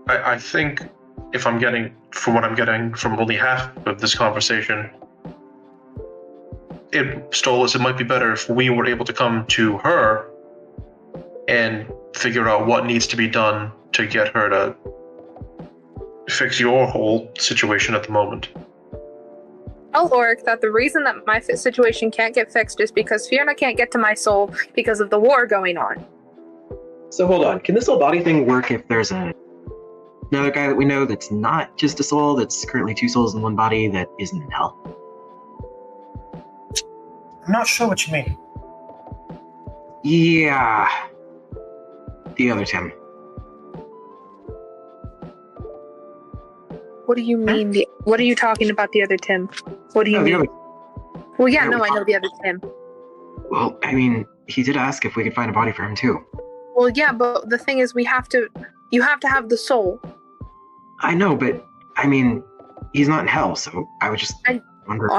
I think if I'm getting, from what I'm getting from only half of this conversation, it might be better if we were able to come to her and figure out what needs to be done to get her to fix your whole situation at the moment. Tell Oric that the reason that my situation can't get fixed is because Fiona can't get to my soul because of the war going on. So hold on, can this whole body thing work if there's another guy that we know that's not just a soul, that's currently two souls in one body that isn't in hell? I'm not sure what you mean. Yeah. The other Tim. What do you mean? What are you talking about, the other Tim? What do you mean? Well, yeah, no, I know the other Tim. Well, I mean, he did ask if we could find a body for him too. Well, yeah, but the thing is, you have to have the soul. I know, but I mean, he's not in hell, so I would just wonder.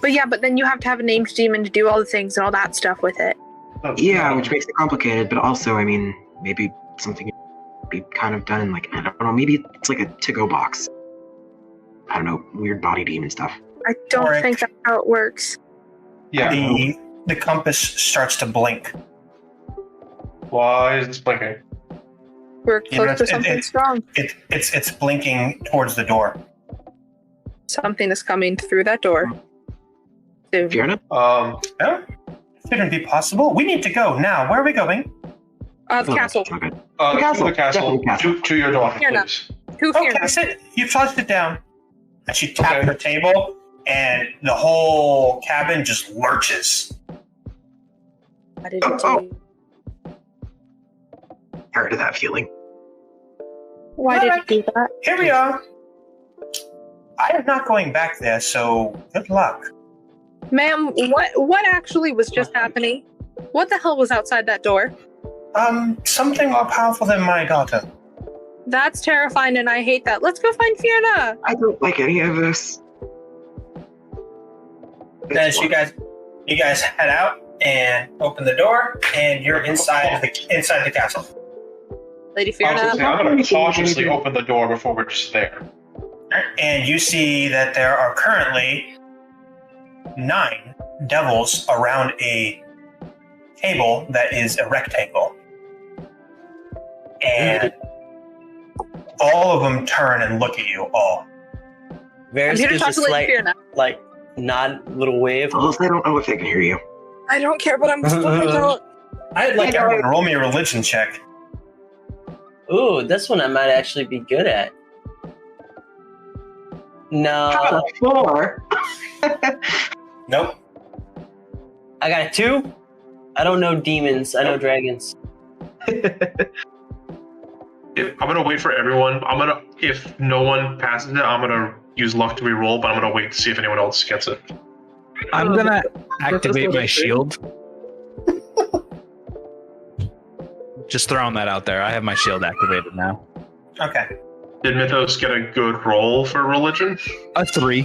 But yeah, but then you have to have a named demon to do all the things and all that stuff with it. Yeah, which makes it complicated, but also, I mean, maybe something be kind of done in like, I don't know, maybe it's like a to-go box. I don't know, weird body demon stuff. I don't think that's how it works. Yeah. The compass starts to blink. Why is this blinking? We're close to something strong. It's blinking towards the door. Something is coming through that door. Soon. Fiona? No? Shouldn't be possible. We need to go now. Where are we going? The castle. To the castle. To your door, Fiona. please. Okay, you try to sit down. And she tapped her table, and the whole cabin just lurches. What did it do? Tired of that feeling. Why did it do that? Here we are. I am not going back there, so good luck. Ma'am, what actually was just happening? What the hell was outside that door? Something more powerful than my daughter. That's terrifying, and I hate that. Let's go find Fiona. I don't like any of this. Then you guys head out and open the door, and you're inside the castle. Lady Fiona. I'm going to cautiously open the door before we're just there. And you see that there are currently 9 devils around a table that is a rectangle. And all of them turn and look at you all. Varys gives a slight, nod, little wave. Well, I don't know if they can hear you. I don't care, but I'm still I'd like everyone to roll me a religion check. Ooh, this one I might actually be good at. No. How about a 4? Nope. I got a 2. I don't know demons. I know dragons. I'm gonna wait for everyone. If no one passes it, I'm gonna use luck to re-roll, but I'm gonna wait to see if anyone else gets it. I'm gonna activate my shield. Just throwing that out there. I have my shield activated now. Okay. Did Mythos get a good roll for religion? A 3.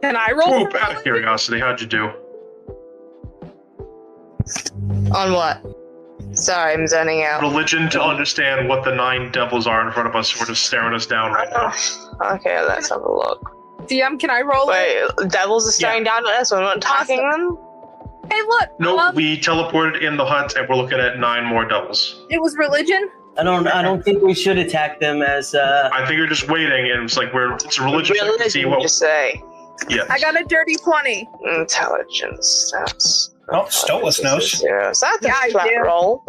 Can I roll? Out of curiosity, how'd you do? On what? Sorry, I'm zoning out. religion to understand what the 9 devils are in front of us who are just staring us down right now. Okay, let's have a look. DM, can I roll it? Wait, devils are staring down at us. We're not attacking them. Hey, look. Nope, we teleported in the hut and we're looking at 9 more devils. It was religion. I don't think we should attack them as. I think you're just waiting, and it's like it's a religion check to see what. You say. Yes. I got a dirty 20. Intelligence. That's. Oh, Stolas knows. Zero. So that's Yeah, a flat I do. roll.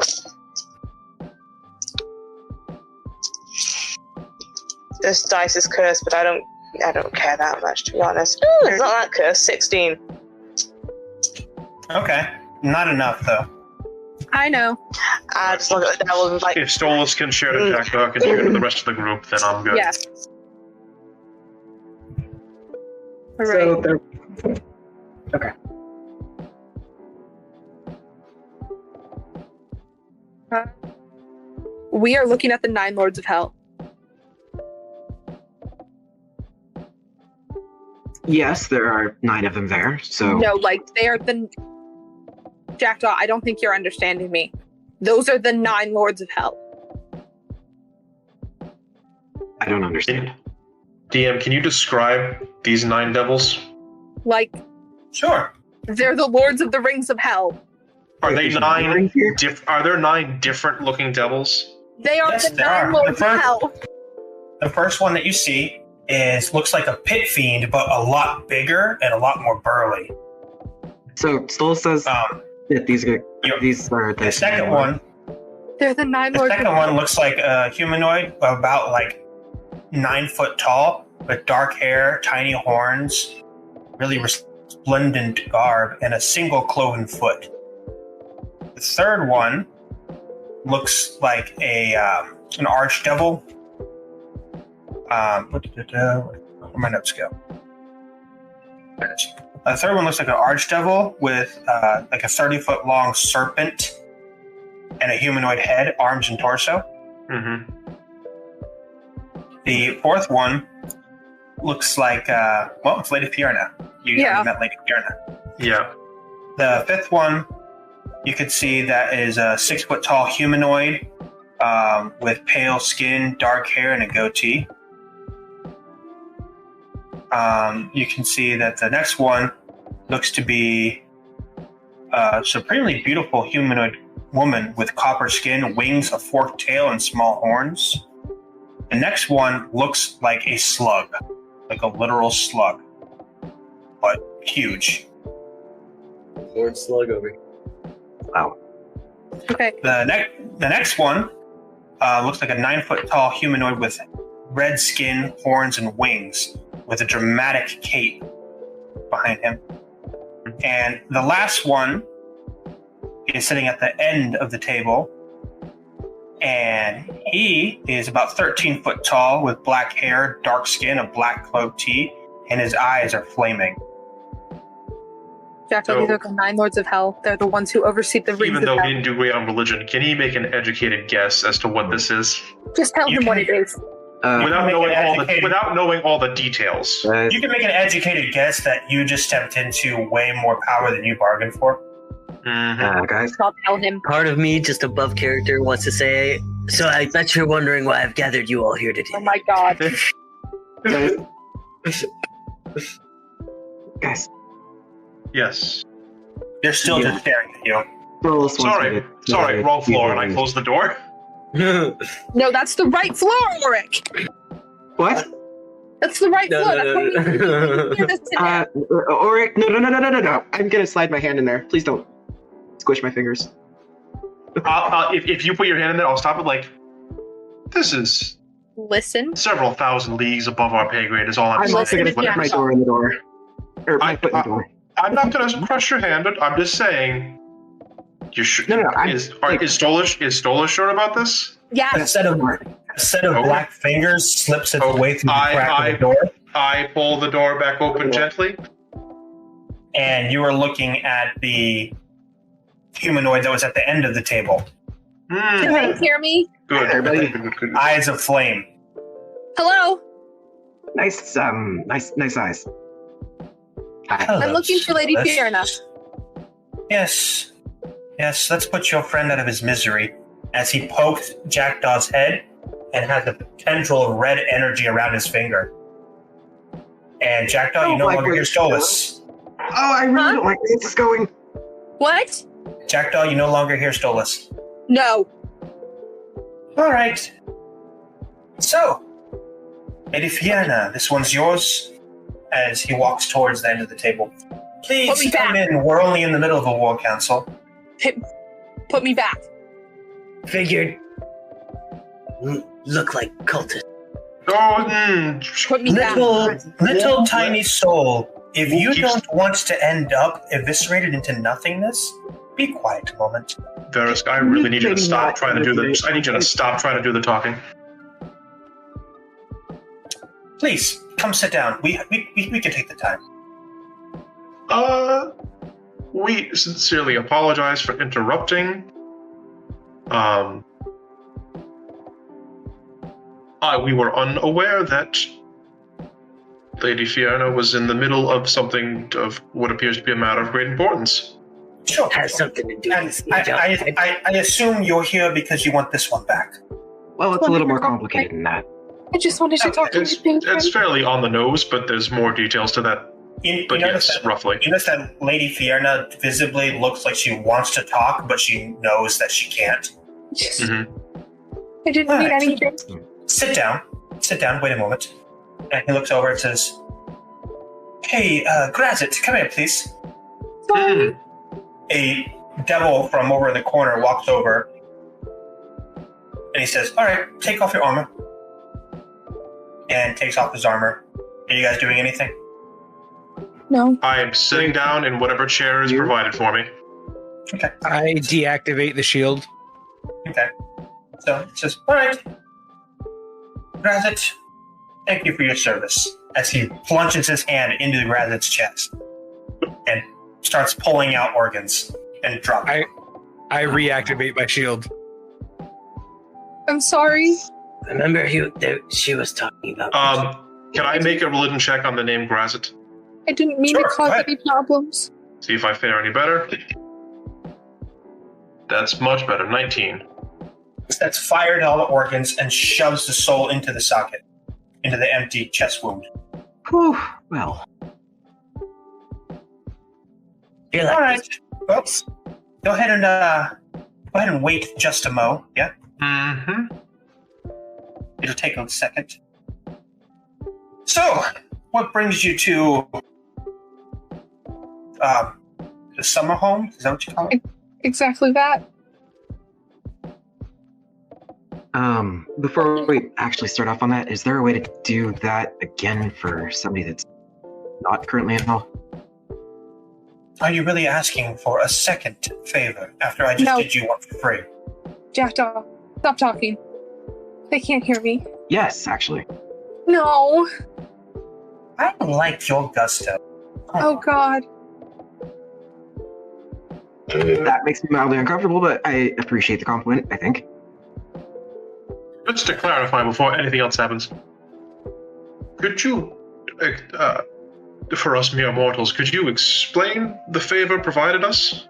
This dice is cursed, but I don't care that much, to be honest. Ooh, it's not that cursed. 16. Okay. Not enough, though. I know. I just look at the devils and like, If Stolas can share the attack dog and share to the rest of the group, then I'm good. Yes. So there. Okay. We are looking at the 9 Lords of Hell. Yes, there are 9 of them there. So No, like they are the Jackdaw. I don't think you're understanding me. Those are the 9 Lords of Hell. I don't understand. DM, can you describe these 9 devils? Like Sure. they're the Lords of the Rings of Hell. Are they Is it 9? right here? Are there 9 different looking devils? They are Yes, the there 9 are. Lords The of first- Hell. The first one that you see looks like a pit fiend, but a lot bigger and a lot more burly. So Stoll says that these are The second one, They're the 9 the Lords of second Hell. one looks like a humanoid, about like 9 foot tall, with dark hair, tiny horns, really resplendent garb, and a single cloven foot. The third one looks like an archdevil. Where my notes go? There it is. The third one looks like an archdevil with like a 30-foot long serpent and a humanoid head, arms, and torso. Mm-hmm. The fourth one looks like it's Lady Fiona. You already met Lady Fiona. Yeah. The fifth one, you could see that is a 6 foot tall humanoid with pale skin, dark hair, and a goatee. You can see that the next one looks to be a supremely beautiful humanoid woman with copper skin, wings, a forked tail, and small horns. The next one looks like a slug, like a literal slug, but huge. Lord Slug over here. wow. Okay. The next one looks like a 9 foot tall humanoid with red skin, horns, and wings, with a dramatic cape behind him. And the last one is sitting at the end of the table, and he is about 13 foot tall with black hair, dark skin, a black cloak tee, and his eyes are flaming. Jackdaw, these are the 9 Lords of Hell. They're the ones who oversee the Rings Even of though Hell. he didn't do great on religion, can he make an educated guess as to what this is? Just tell You him what can- it is. Without make knowing an all the educated- without knowing all the details. You can make an educated guess that you just stepped into way more power than you bargained for. Mm-hmm. Guys, I'll tell him. Part of me, just above character, wants to say, so I bet you're wondering why I've gathered you all here today. Oh my god. guys. Yes. They're still Yeah. just staring at you. Stoll wants me Sorry, to- wrong floor, and I closed the door. No, that's the right floor, Ulrich. What? That's the right No, floor. no, That's why no, you no. can hear this today. Oric, no. I'm gonna slide my hand in there. Please don't squish my fingers. If you put your hand in there, I'll stop it. Like, this is Listen. several thousand leagues above our pay grade. Is all I'm I'm also saying. gonna stick my door in the door. Or my foot in the door. I'm not gonna crush your hand, but I'm just saying. You should. No, I'm- Is Stolas sure about this? A Yes. set of Okay. black fingers slips its Oh, way through the crack I- of the door, I pull the door back open gently. and you are looking at the humanoid that was at the end of the table. Can they hear me? Good. Everybody. Good. Eyes of flame. Hello? Nice eyes. Hi. Hello, I'm looking for Lady Celeste. Fiona. Yes. Yes, let's put your friend out of his misery. As he pokes Jackdaw's head and has a tendril of red energy around his finger. And Jackdaw, you no longer hear Stolas. Oh, I really don't like where this is going. What? Jackdaw, you no longer hear Stolas. No. All right. So, Lady Fiona, this one's yours. As he walks towards the end of the table. Please come in. We're only in the middle of a war council. Put me back. Figured. Look like cultists. Put me back. Little tiny soul. If you don't want to end up eviscerated into nothingness, be quiet a moment. Verisk, I really need you to stop trying to do the. I need you to stop trying to do the talking. Please come sit down. We can take the time. We sincerely apologize for interrupting. We were unaware that Lady Fiona was in the middle of something of what appears to be a matter of great importance. Sure. Has something to do with this. I assume you're here because you want this one back. Well, it's a little more complicated than that. I just wanted to talk to you. It's fairly on the nose, but there's more details to that. But yes, roughly. You notice that Lady Fiona visibly looks like she wants to talk, but she knows that she can't. I didn't mean anything. Sit down. Wait a moment. And he looks over and says, "Hey, Grazit, come here, please." Sorry. A devil from over in the corner walks over, and he says, "All right, take off your armor." And takes off his armor. Are you guys doing anything? No. I'm sitting down in whatever chair is provided for me. Okay. I deactivate the shield. Okay. So it says, "All right, Grazit, thank you for your service." As he plunges his hand into Grazit's chest and starts pulling out organs and dropping. I reactivate my shield. I'm sorry. Remember she was talking about. Can I make a religion check on the name Grazit? I didn't mean to cause any problems. See if I fare any better. That's much better. 19. That's fired all the organs and shoves the soul into the socket, into the empty chest wound. Whew, well. You're like, all right, folks. Go ahead and wait just a mo. Yeah. Mm-hmm. It'll take a second. So, what brings you to the summer home? Is that what you call it? Exactly that. Before we actually start off on that, is there a way to do that again for somebody that's not currently in hell? Are you really asking for a second favor after I just did you one for free? Jackdaw, stop talking. They can't hear me. Yes, actually. No. I don't like your gusto. Oh, God. That makes me mildly uncomfortable, but I appreciate the compliment, I think. Just to clarify before anything else happens, could you, for us mere mortals, could you explain the favor provided us?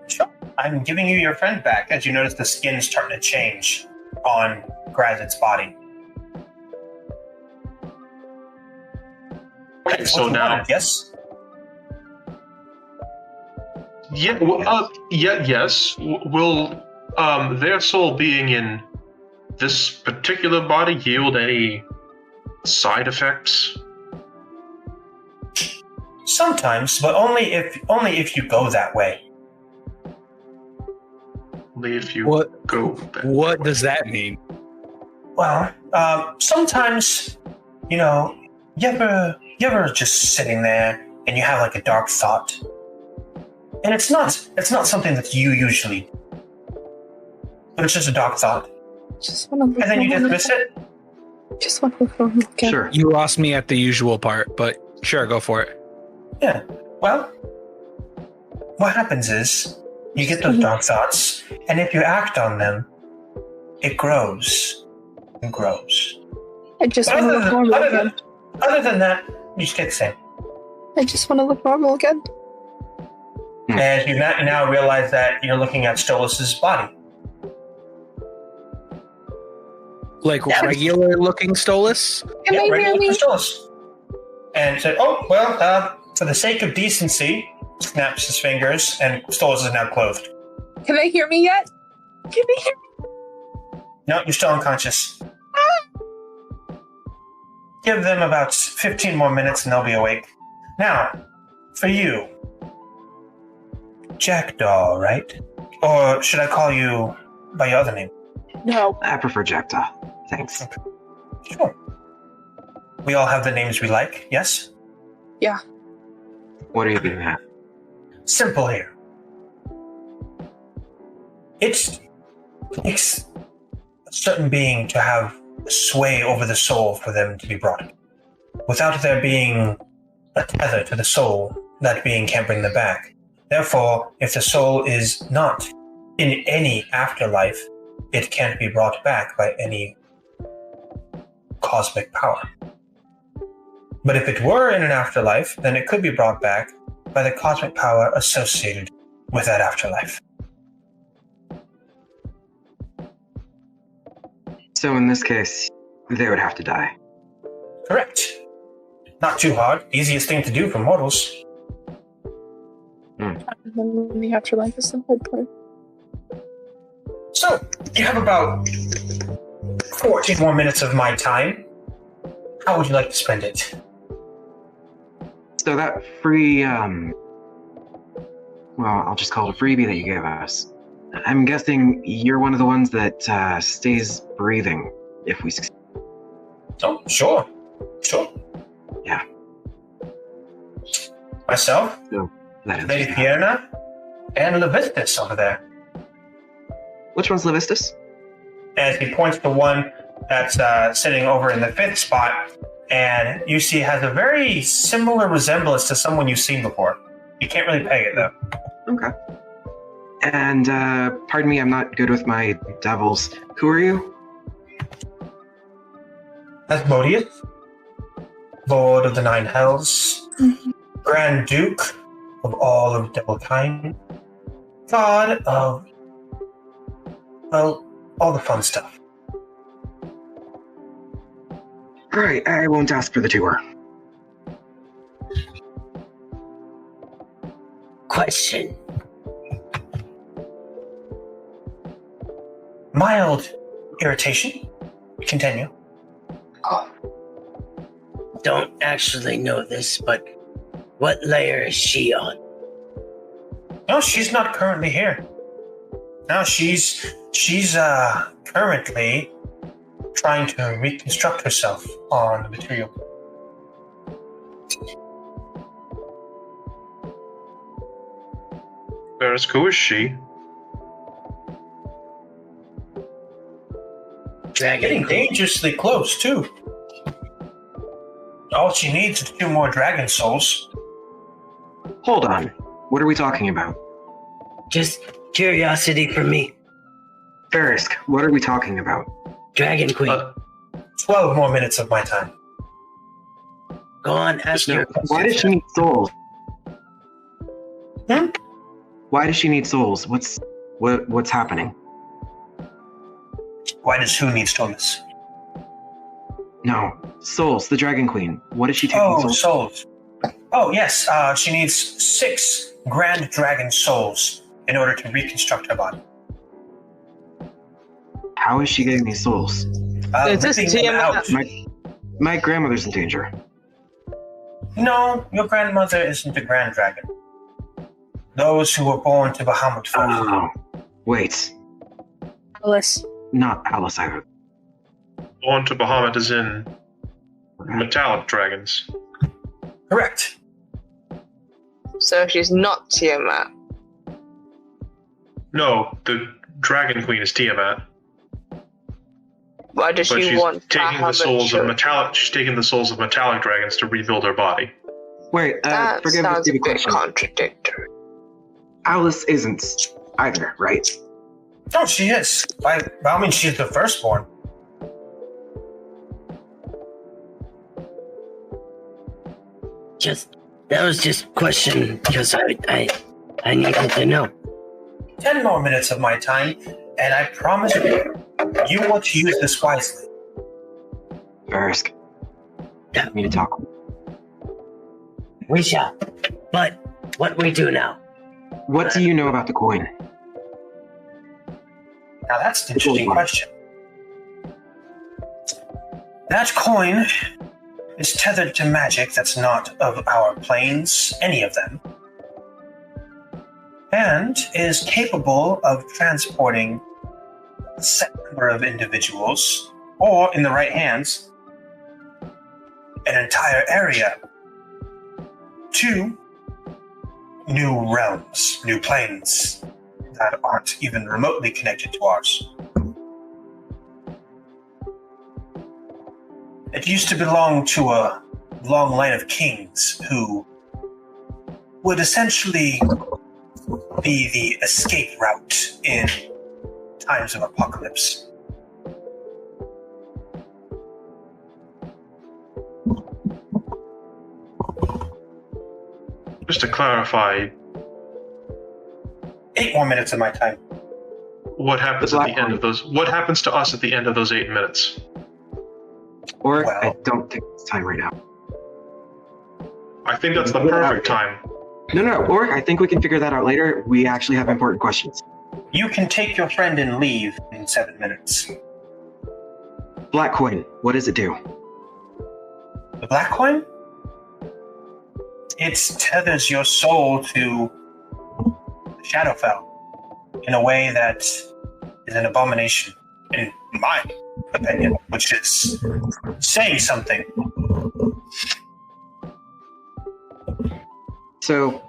Sure. I'm giving you your friend back, as you notice the skin is starting to change on Grazit's body. Okay, so now... Yes? Yeah, yes. Will their soul being in this particular body yield any side effects? Sometimes, but only if you go that way. Only if you go that way. What does that mean? Well, sometimes, you ever just sitting there and you have like a dark thought, and it's not something that you usually do, but it's just a dark thought. Just want to look, and then you dismiss it? Just want to look again. Sure. You lost me at the usual part, but sure, go for it. Yeah. Well, what happens is you get those dark thoughts, and if you act on them, it grows and grows. I just want to look normal again. Other than that, you just get the same. I just want to look normal again. And you now realize that you're looking at Stolas's body. Like regular looking Stolas? Can they hear me? Stolas. And said, "Oh well, for the sake of decency," snaps his fingers, and Stolas is now clothed. Can they hear me yet? Can they hear me? No, you're still unconscious. Give them about 15 more minutes and they'll be awake. Now, for you, Jackdaw, right? Or should I call you by your other name? No. I prefer Jackdaw. Thanks. Okay. Sure. We all have the names we like, yes? Yeah. What are you getting at? Simple here. It takes a certain being to have sway over the soul for them to be brought. Without there being a tether to the soul, that being can't bring them back. Therefore, if the soul is not in any afterlife, it can't be brought back by any cosmic power. But if it were in an afterlife, then it could be brought back by the cosmic power associated with that afterlife. So in this case, they would have to die. Correct. Not too hard. Easiest thing to do for mortals. And then the afterlife is the whole part. So, you have about 14 more minutes of my time. How would you like to spend it? So that free, well, I'll just call it a freebie that you gave us. I'm guessing you're one of the ones that stays breathing if we succeed. Oh, sure. Sure. Yeah. Myself, So that is. Lady Fiona, and Levistus over there. Which one's Levistus? As he points to one that's sitting over in the 5th spot, and you see has a very similar resemblance to someone you've seen before. You can't really peg it, though. Okay. And, pardon me, I'm not good with my devils. Who are you? Asmodeus, Lord of the Nine Hells, Grand Duke of all of Devilkind, God of, well, all the fun stuff. Alright, I won't ask for the tour. Question. Mild irritation. Continue. Don't actually know this, but what layer is she on? No, she's not currently here. No, she's currently trying to reconstruct herself on the material. Verisk, who is she? Getting Dragon. dangerously close, too. All she needs is 2 more dragon souls. Hold on. What are we talking about? Just curiosity for me. Verisk, what are we talking about? Dragon Queen. 12 more minutes of my time. Go on, ask No, your why does she need souls? Hmm? Why does she need souls? What's happening? Why does who need stillness? No. Souls, the Dragon Queen. What is she taking Oh, souls? souls. Oh, yes. She needs 6 grand dragon souls in order to reconstruct her body. How is she getting these souls? Is this Ripping them out. My grandmother's in danger. No, your grandmother isn't a grand dragon. Those who were born to Bahamut first. Oh. Wait. Alice. Not Alice either. Born to Bahamut is in metallic dragons. Correct. So she's not Tiamat. No, the Dragon Queen is Tiamat. Why does But she she's want taking the Bahamut souls of children? metallic. She's taking the souls of metallic dragons to rebuild her body. Wait, That forgive the sounds a stupid bit question. contradictory. Alice isn't either, right? No, she is. By all means, she's the firstborn. That was just question because I I needed to know. 10 more minutes of my time, and I promise you want to use this wisely. Verisk. I need to talk. We shall. But what we do now? What do you know about the coin? Now that's an interesting question. That coin is tethered to magic that's not of our planes, any of them, and is capable of transporting a set number of individuals, or in the right hands, an entire area to new realms, new planes that aren't even remotely connected to ours. It used to belong to a long line of kings who would essentially be the escape route in times of apocalypse. Just to clarify, 8 more minutes of my time. what happens at the end of those? What happens to us at the end of those 8 minutes? Or Well- I don't think it's time right now. I think that's the perfect time. No, or I think we can figure that out later. We actually have important questions. You can take your friend and leave in 7 minutes. Black coin, what does it do? The black coin? It tethers your soul to Shadowfell in a way that is an abomination, in my opinion, which is saying something. So,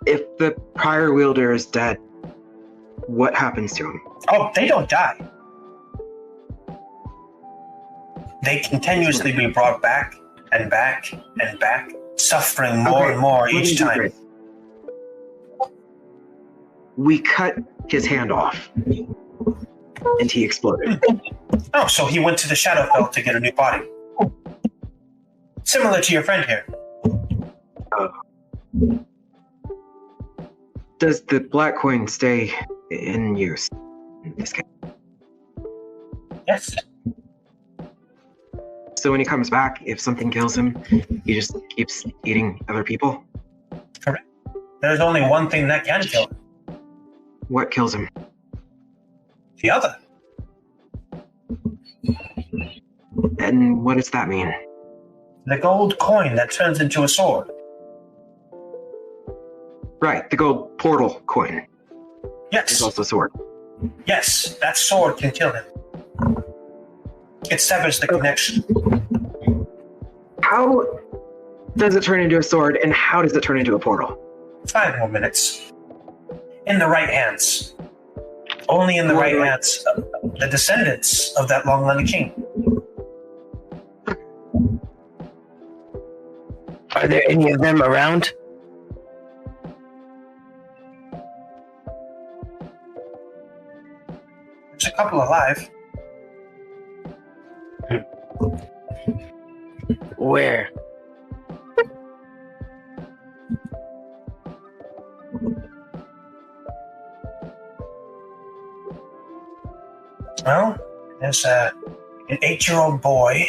if the prior wielder is dead, what happens to him? Oh, they don't die. They continuously be brought back and back and back, suffering more and more let me each do time. this. We cut his hand off, and he exploded. Oh, so he went to the Shadowfell to get a new body. Similar to your friend here. Does the black coin stay in use in this case? Yes. So when he comes back, if something kills him, he just keeps eating other people? Correct. There's only one thing that can kill him. What kills him? The other. And what does that mean? The gold coin that turns into a sword. Right, the gold portal coin is Yes. also a sword. Yes, that sword can kill him. It severs the connection. How does it turn into a sword, and how does it turn into a portal? 5 more minutes. In the right hands. Only in the right hands. The descendants of that long line of king. Are there any of them around? There's a couple alive. Where? Well, there's an 8-year-old boy.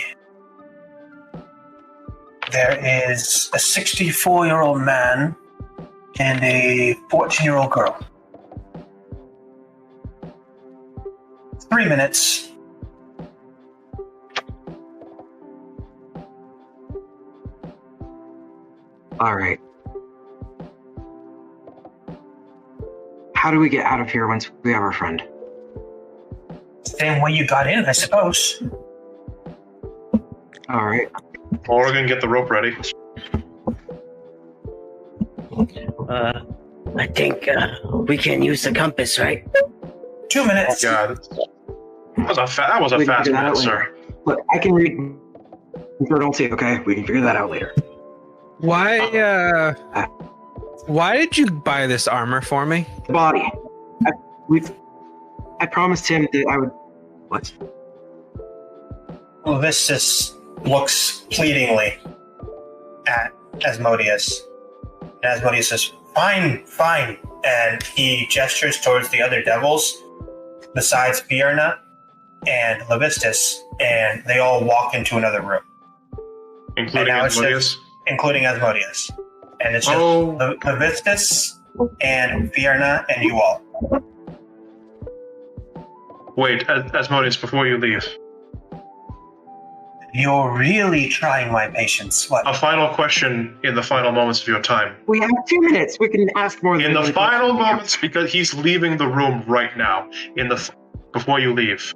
There is a 64-year-old man and a 14-year-old girl. 3 minutes. All right. How do we get out of here once we have our friend? Same way you got in, I suppose. All right. Morgan, get the rope ready. I think we can use the compass, right? 2 minutes. God, that was a We can fast figure that minute, out sir. later. Look, I can read. Sure, don't see. Okay, we can figure that out later. Why did you buy this armor for me? The body. I promised him that I would. What? Well, this just looks pleadingly at Asmodeus. And Asmodeus just Fine. And he gestures towards the other devils, besides Fiona and Levistus, and they all walk into another room. Including Asmodeus? Including Asmodeus. And it's just Levistus and Fiona and you all. Wait, Asmodeus, before you leave. You're really trying my patience. What? A final question in the final moments of your time. We have 2 minutes. We can ask more than In the one final question. moments, because he's leaving the room right now. Before you leave.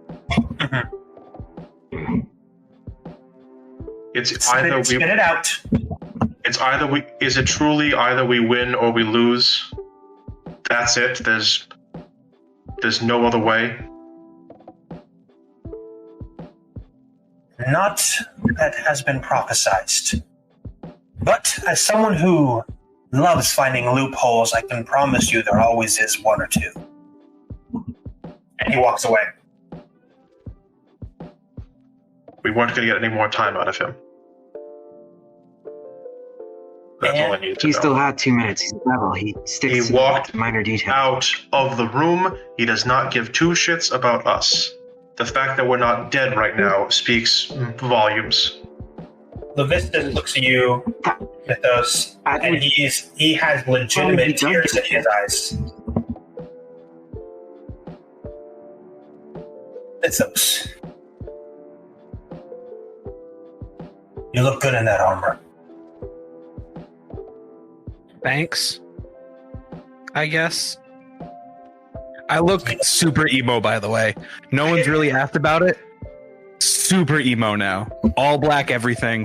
It's either spit it out. It's either we. Is it truly either we win or we lose? That's it. There's no other way. Not that has been prophesized. But as someone who loves finding loopholes, I can promise you there always is one or two. And he walks away. We weren't going to get any more time out of him. That's all I need to He know. still had 2 minutes. He's a devil. He sticks He walked to minor details. out of the room. He does not give two shits about us. The fact that we're not dead right now speaks volumes. Levistus looks at you, Mythos, and he has legitimate tears in his eyes. Mythos, you look good in that armor. Thanks. I guess. I look super emo, by the way. No one's really asked about it. Super emo now. All black everything.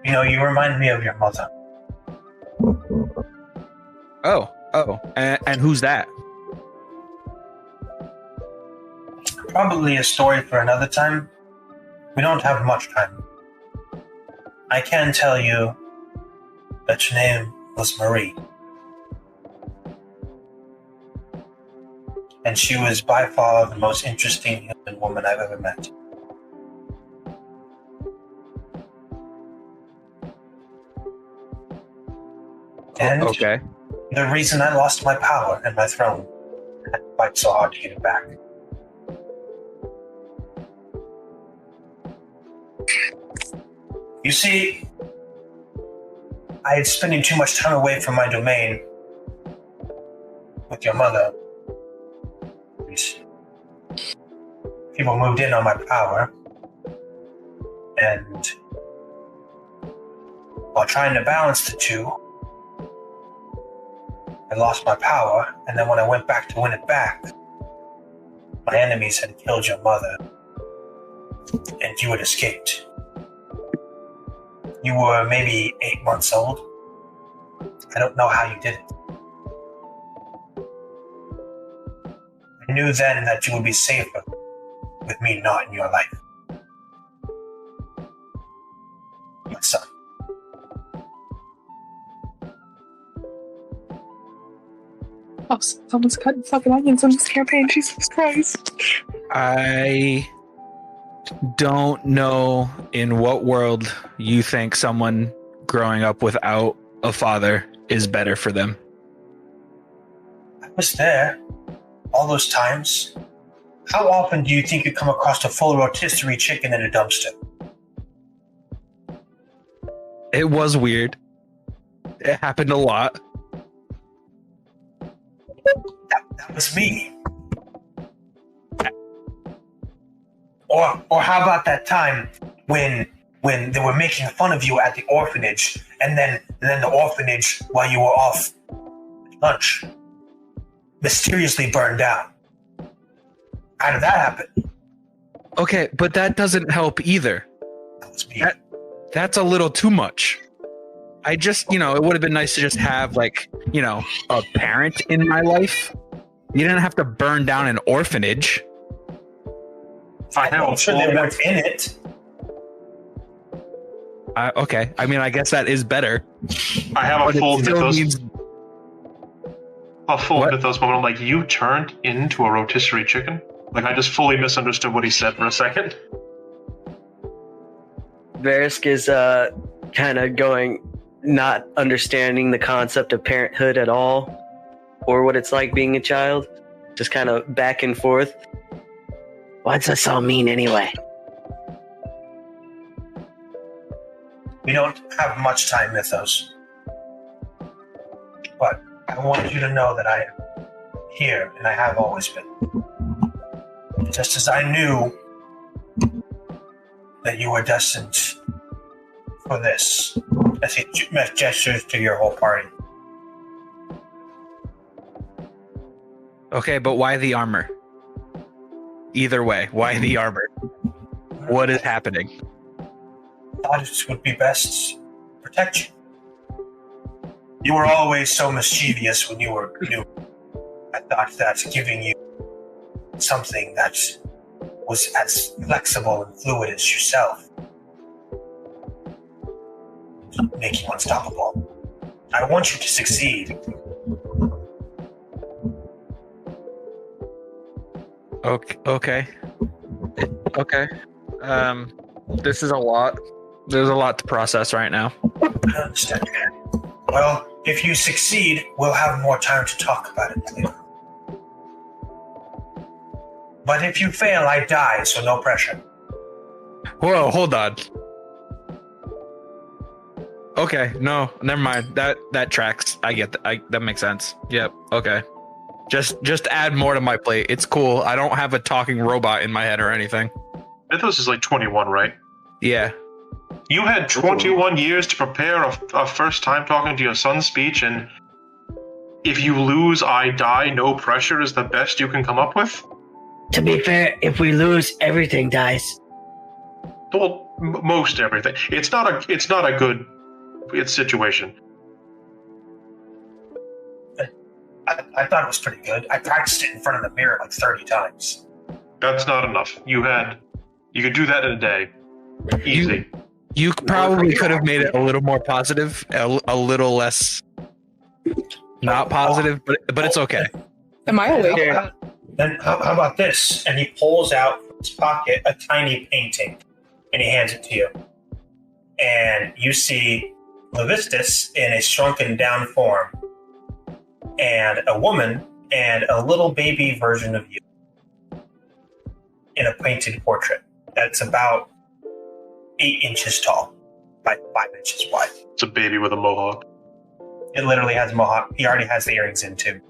You know, you remind me of your mother. Oh. And who's that? Probably a story for another time. We don't have much time. I can tell you that your name was Marie. And she was by far the most interesting human woman I've ever met. And Okay. the reason I lost my power and my throne, I had to fight so hard to get it back. You see, I had spending too much time away from my domain with your mother. People moved in on my power, and while trying to balance the two, I lost my power, and then when I went back to win it back, my enemies had killed your mother, and you had escaped. You were maybe 8 months old. I don't know how you did it. I knew then that you would be safer with me not in your life. My son. Oh, someone's cutting fucking onions on this campaign. Jesus Christ. I don't know in what world you think someone growing up without a father is better for them. I was there all those times. How often do you think you come across a full rotisserie chicken in a dumpster? It was weird. It happened a lot. That was me. Or how about that time when they were making fun of you at the orphanage, and then the orphanage, while you were off at lunch, mysteriously burned down? How did that happen? Okay, but that doesn't help either. That was me. That's a little too much. I just, it would have been nice to just have, like, a parent in my life. You didn't have to burn down an orphanage. I'm sure they weren't in it. Okay, I mean, I guess that is better. I have But a it full still mythos. means- A full What? mythos moment. I'm like, you turned into a rotisserie chicken? Like, I just fully misunderstood what he said for a second. Verisk is kind of going not understanding the concept of parenthood at all, or what it's like being a child. Just kind of back and forth. What's this all mean anyway? We don't have much time, Mythos. But I want you to know that I am here, and I have always been. Just as I knew that you were destined for this, as he gestures to your whole party. Okay, but why the armor? Either way, why the armor? What is happening? I thought it would be best to protect you. You were always so mischievous when you were new. I thought that giving you something that was as flexible and fluid as yourself would make you unstoppable. I want you to succeed. Okay. This is a lot. There's a lot to process right now. I understand. Well, if you succeed, we'll have more time to talk about it later. But if you fail, I die, so no pressure. Whoa, hold on. Okay, no, never mind. That tracks. I get that. That makes sense. Yep. Okay. Just add more to my plate. It's cool. I don't have a talking robot in my head or anything. Mythos is like 21, right? Yeah. You had 21 years to prepare a first time talking to your son's speech, and if you lose, I die, no pressure is the best you can come up with? To be fair, if we lose, everything dies. Well, most everything. It's not a good situation. I thought it was pretty good. I practiced it in front of the mirror like 30 times. That's not enough. You could do that in a day. Easy. You probably could have made it a little more positive, a little less not positive, but it's okay. Am I awake? Then how about this? And he pulls out from his pocket a tiny painting, and he hands it to you. And you see Levistus in a shrunken down form, and a woman, and a little baby version of you in a painted portrait that's about 8 inches tall by 5 inches wide. It's a baby with a mohawk. It literally has a mohawk. He already has the earrings in too.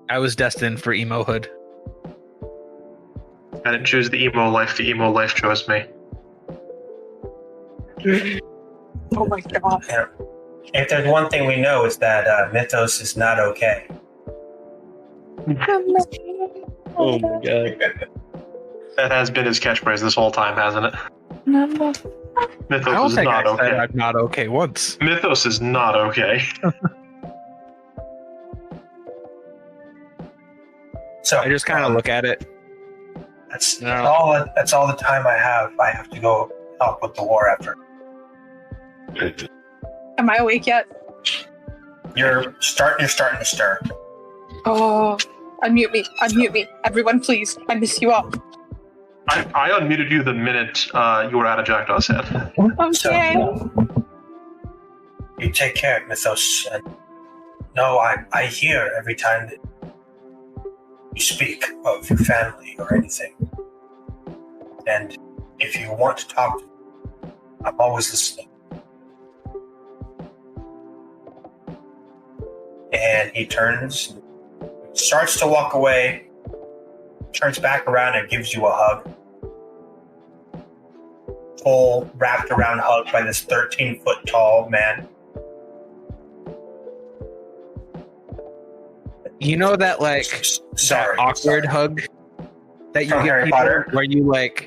I was destined for emohood. I didn't choose the emo life chose me. Oh my god. And if there's one thing we know, is that Mythos is not okay. Oh my god. That has been his catchphrase this whole time, hasn't it? Mythos I don't is think not I said okay. I'm not okay once. Mythos is not okay. So I just kind of look at it. That's all the time I have. I have to go help with the war effort. Am I awake yet? You're starting to stir. Oh, unmute me. Everyone, please. I miss you all. I unmuted you the minute you were out of Jackdaw's head. Okay. So, you take care, Mythos. And no, I hear every time that you speak of your family or anything. And if you want to talk to me, I'm always listening. And he turns, starts to walk away, turns back around and gives you a hug. Full, wrapped around hug by this 13-foot tall man. You know that Sorry, that awkward hug that you From get Harry people Potter? where you where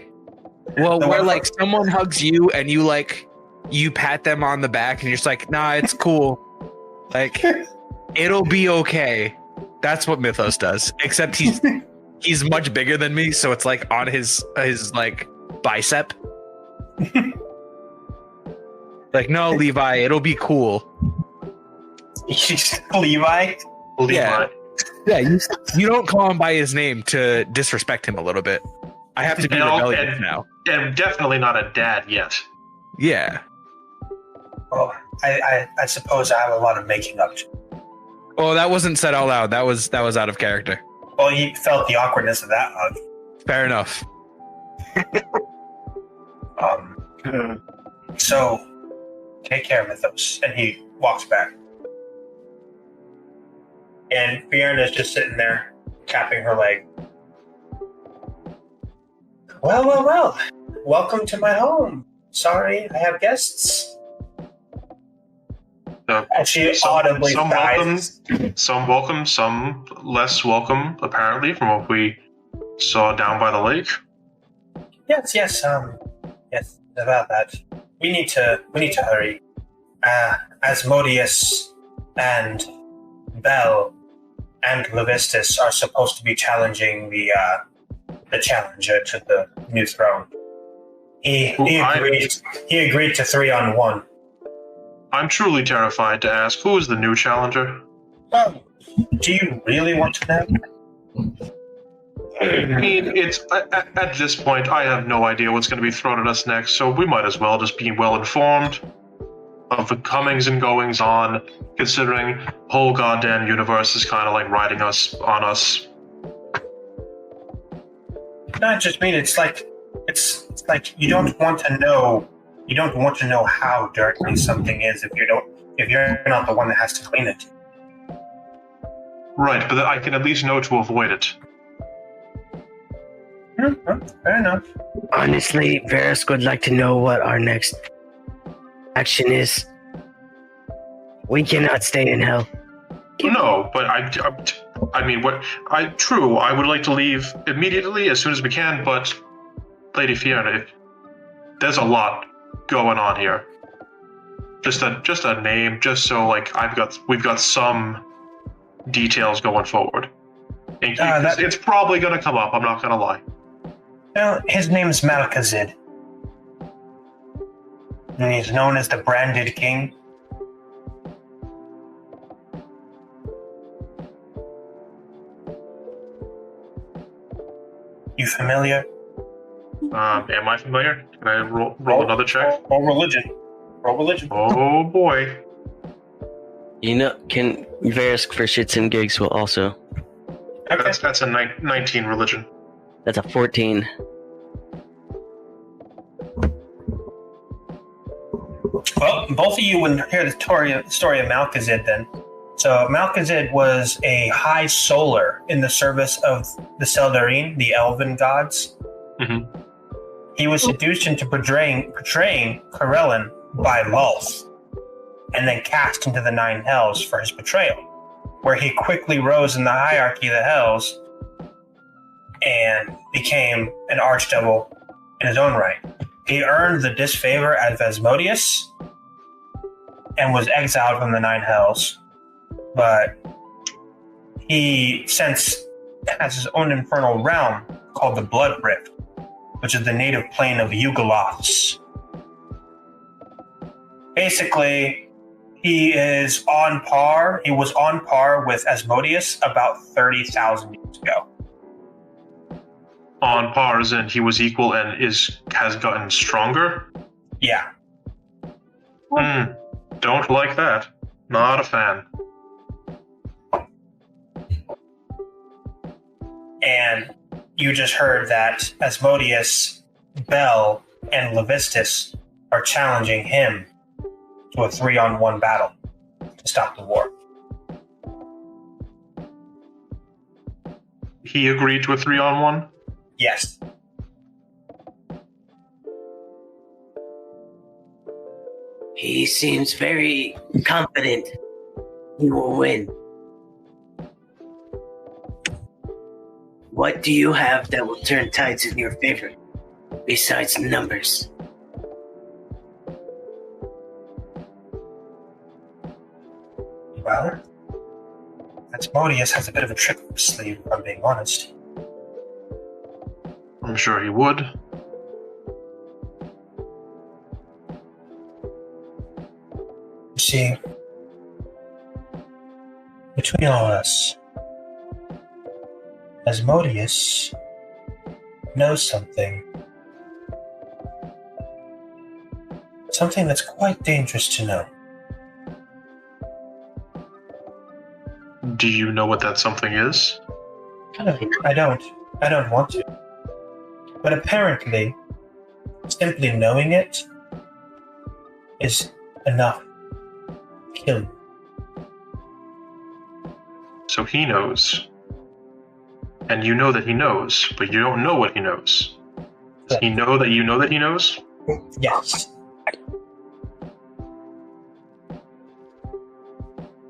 someone hugs you and you pat them on the back and you're just like, nah, it's cool. Like, it'll be okay. That's what Mythos does. Except he's much bigger than me, so it's like on his like bicep. Like, no, Levi, it'll be cool. Levi? Yeah, you don't call him by his name to disrespect him a little bit. I have to be rebellious now. And definitely not a dad yet. Yeah. Well, I suppose I have a lot of making up to. Oh, that wasn't said out loud. That was out of character. Well, you felt the awkwardness of that hug. Fair enough. So, take care, Mythos. And he walks back. And Fiona is just sitting there, tapping her leg. Well. Welcome to my home. Sorry, I have guests. And she audibly sighs. Some welcome, some less welcome, apparently, from what we saw down by the lake. Yes, about that. We need to hurry. Asmodeus and Bell and Levistus are supposed to be challenging the challenger to the new throne. He agreed to 3-on-1. I'm truly terrified to ask, who is the new challenger? Well, do you really want to know? I mean, it's at this point, I have no idea what's going to be thrown at us next, so we might as well just be well informed of the comings and goings on, considering the whole goddamn universe is kind of like riding on us. Not just mean it's like you don't want to know. You don't want to know how dirty something is if you're not the one that has to clean it. Right, but I can at least know to avoid it. Fair enough. Honestly, Verisk would like to know what our next action is. We cannot stay in hell. No, but I mean, true, I would like to leave immediately as soon as we can, but Lady Fiona, there's a lot going on here. Just a name, just so like we've got some details going forward. It's probably gonna come up, I'm not gonna lie. Well, his name's Malkazid. And he's known as the Branded King. You familiar? Am I familiar? Can I roll another check? Roll religion. Oh boy. You know, can Verisk for shits and gigs will also. Okay. That's a 19 religion. That's a 14. Well, both of you would hear the story of Malkazid then. So Malkazid was a high solar in the service of the Seldarine, the elven gods. Mm-hmm. He was seduced into portraying Corellin by Lulth, and then cast into the Nine Hells for his betrayal, where he quickly rose in the hierarchy of the Hells and became an archdevil in his own right. He earned the disfavor of Asmodeus and was exiled from the Nine Hells, but he since has his own infernal realm called the Blood Rift, which is the native plane of Yugoloths. Basically, he was on par with Asmodeus about 30,000 years ago. On par as in he was equal and has gotten stronger? Yeah. Don't like that. Not a fan. And you just heard that Asmodeus, Bell, and Levistus are challenging him to a 3-on-1 battle to stop the war. He agreed to a 3-on-1? Yes. He seems very confident he will win. What do you have that will turn tides in your favor, besides numbers? Well, Asmodeus has a bit of a trick up his sleeve, if I'm being honest. I'm sure he would. You see, between all of us, Asmodeus knows something something that's quite dangerous to know. Do you know what that something is? I don't want to. But apparently, simply knowing it is enough to kill you. So he knows. And you know that he knows, but you don't know what he knows. Does he know that you know that he knows? Yes.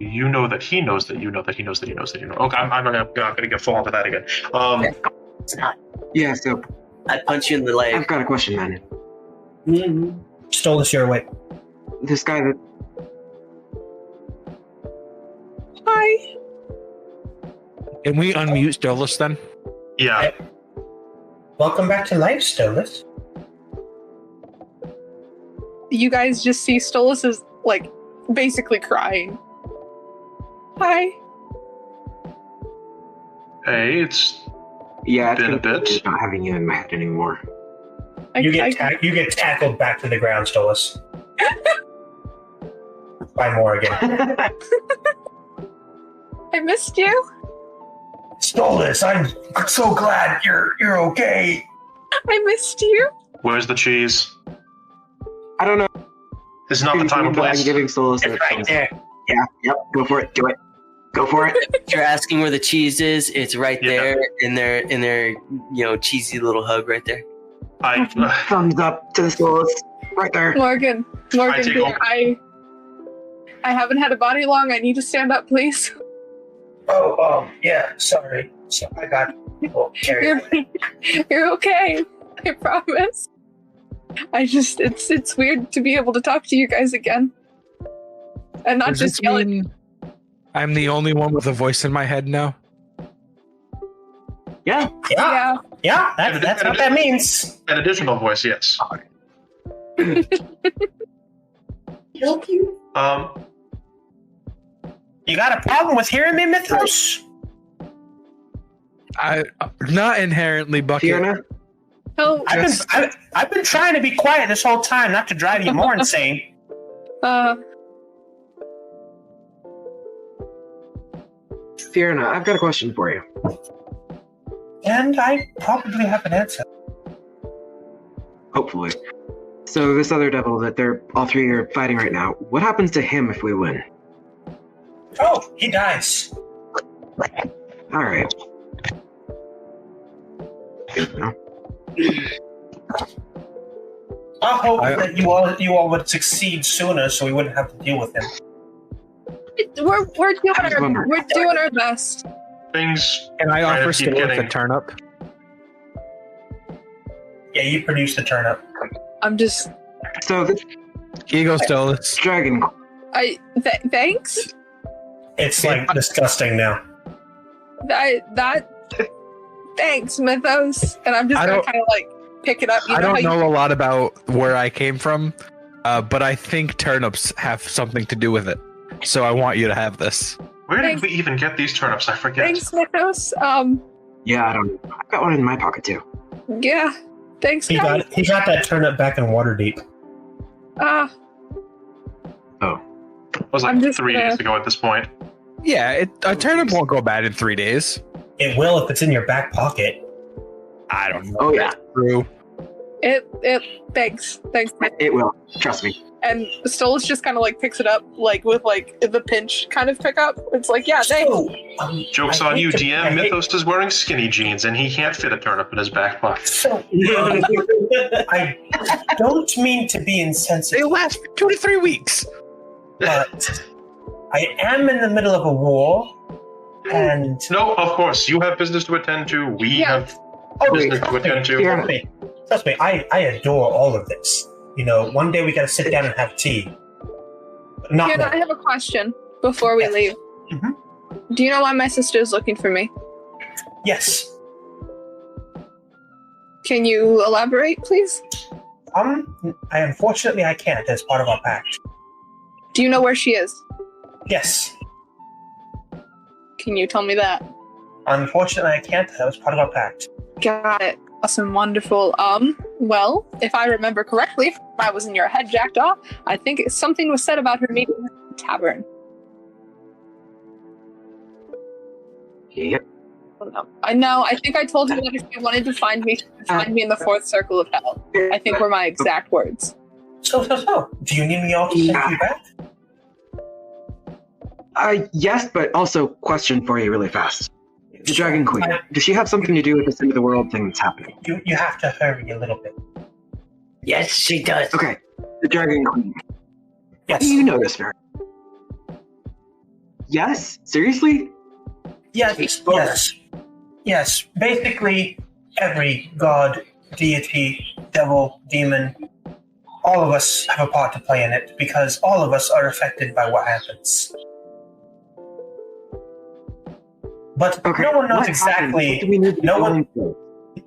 You know that he knows that you know that he knows that he knows that you know. Okay, I'm not gonna get fall into that again. It's not. Yeah, so I punch you in the leg. I've got a question, man. Mm-hmm. Stolus, you're awake. This guy that Hi. Can we unmute Stolus then? Yeah. Welcome back to life, Stolus. You guys just see Stolus is like basically crying. Hi. Hey, it's yeah, been a bit. Not having you in my head anymore. You get tackled back to the ground, Stolus. By Morgan. I missed you. Stolus, I'm so glad you're okay. I missed you. Where's the cheese? I don't know. This is not the time and I'm place. giving Solus It's right there. Yeah, yep. Go for it. Do it. Go for it. If you're asking where the cheese is, it's right Yeah. there in their cheesy little hug right there. Thumbs up to the Solus. Right there. Morgan, I take dear, all- I haven't had a body long. I need to stand up, please. Yeah, sorry. So I got people carried away. You're okay. I promise. It's weird to be able to talk to you guys again. And not Does just this yelling. mean I'm the only one with a voice in my head now? Yeah. Yeah, that's what that means. An additional voice, yes. Help you? You got a problem with hearing me, Mythos? I not inherently, Bucket. Fiona? Oh, I've been trying to be quiet this whole time, not to drive you more insane. Fiona, I've got a question for you. And I probably have an answer. Hopefully. So this other devil that they're all three are fighting right now, what happens to him if we win? Oh, he dies. Alright. Good to know. I hope that you all would succeed sooner, so we wouldn't have to deal with him. we're doing our best. Things. Can I kind offer of keep Stolus a getting- turnip? Yeah, you produce the turnip. I'm just. So this Here you go, Stolus. dragon, Thanks. It's like disgusting now. Thanks, Mythos. And I'm just I gonna don't- kind of like pick it up. You I know don't how know a lot about where I came from, but I think turnips have something to do with it. So I want you to have this. Where did Thanks. we even get these turnips? I forget. Thanks, Mythos. yeah, I don't know. I've got one in my pocket too. Yeah. Thanks, He guys. got that turnip back in Waterdeep. It was I'm like just 3 gonna- days ago at this point. Yeah, a turnip won't go bad in 3 days. It will if it's in your back pocket. I don't know. Oh yeah, True. Thanks, it will. Trust me. And Stolus just kind of like picks it up, like with like the pinch kind of pick up. It's like, yeah, thanks. So, Joke's I on hate you, to- DM. I hate- Mythos is wearing skinny jeans, and he can't fit a turnip in his back pocket. So, I don't mean to be They insensitive, last for 2 to 3 weeks. but I am in the middle of a war, and No, of course. You have business to attend to. We Yeah. have business to attend to. Fiona. trust me, I adore all of this. You know, one day we gotta sit down and have tea. But not Fiona, now. I have a question before we leave. Mhm. Do you know why my sister is looking for me? Yes. Can you elaborate, please? Unfortunately I can't as part of our pact. Do you know where she is? Yes. Can you tell me that? Unfortunately I can't. That was part of our pact. Got it. Awesome, wonderful. Well, if I remember correctly, if I was in your head, Jackdaw, I think something was said about her meeting at the tavern. Yep. I know. I think I told you that if you wanted to find me, find me in the fourth circle of hell. I think were my exact words. So. Do you need me all to send you back? Yes, but also question for you really fast. The Dragon Queen, does she have something to do with this end of the world thing that's happening? You have to hurry a little bit. Yes, she does. Okay, the Dragon Queen. Yes. You know this very. Yes? Seriously? Yes. Basically, every god, deity, devil, demon, all of us have a part to play in it because all of us are affected by what happens. But no one knows exactly.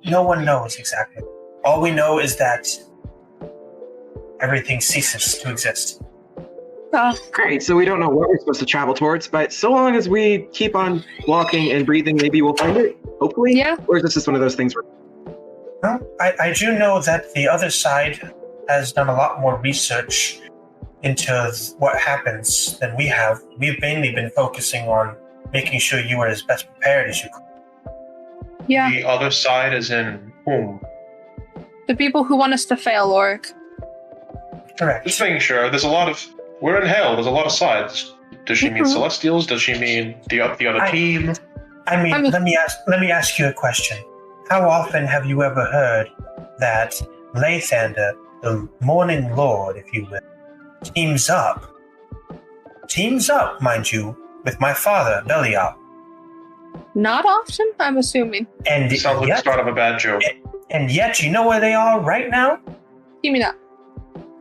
No one knows exactly. All we know is that everything ceases to exist. Great, so we don't know what we're supposed to travel towards, but so long as we keep on walking and breathing, maybe we'll find it, hopefully? Yeah. Or is this just one of those things where... Well, I do know that the other side has done a lot more research into what happens than we have. We've mainly been focusing on making sure you are as best prepared as you could. Yeah. The other side is in whom? The people who want us to fail, Oric. Correct. Just making sure. There's a lot of... We're in hell. There's a lot of sides. Does she mean Celestials? Does she mean the other team? I mean, let me ask you a question. How often have you ever heard that Lathander, the Morning Lord, if you will, teams up, mind you, with my father, Belial? Not often, I'm assuming. And Sounds like the start of a bad joke. And yet, you know where they are right now? Give me that.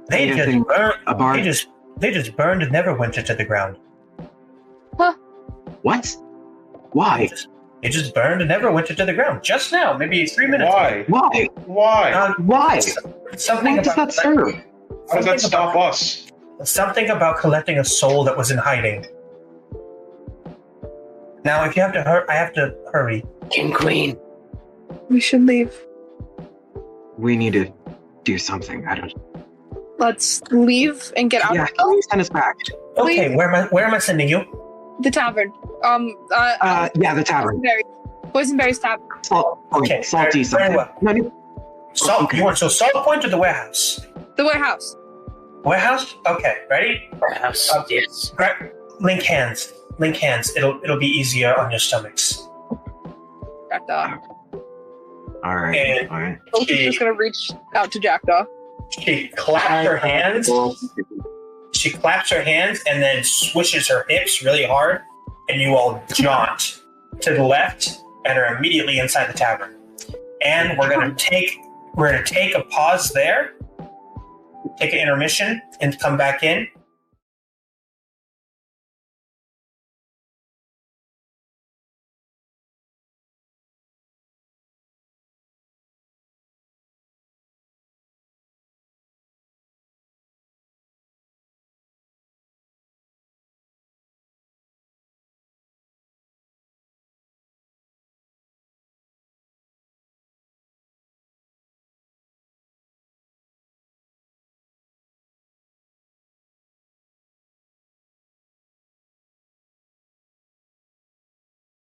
They just burned Neverwinter to the ground. Huh? What? Why? They just burned Neverwinter to the ground just now, maybe 3 minutes ago. Why? Why? Why? Something What does that serve? How does that stop us? Something about collecting a soul that was in hiding. Now, if you have to hurry, I have to hurry. King Queen. We should leave. We need to do something. I don't... Let's leave and get out Yeah, of can you send us back? Okay, where am I sending you? the tavern. Yeah, the tavern. Boysenberry's tavern. Okay, Salty very something. well. No, Salt. Okay. You want Salt Point or the warehouse? The warehouse. Warehouse. Okay, ready? Warehouse. Yes. Link hands. Link hands. It'll be easier on your stomachs. Jackdaw. all right. And All right. She's just gonna reach out to Jackdaw. she claps her hands. She claps her hands and then swishes her hips really hard, and you all jaunt to the left and are immediately inside the tavern. And we're gonna take a pause there, take an intermission, and come back in.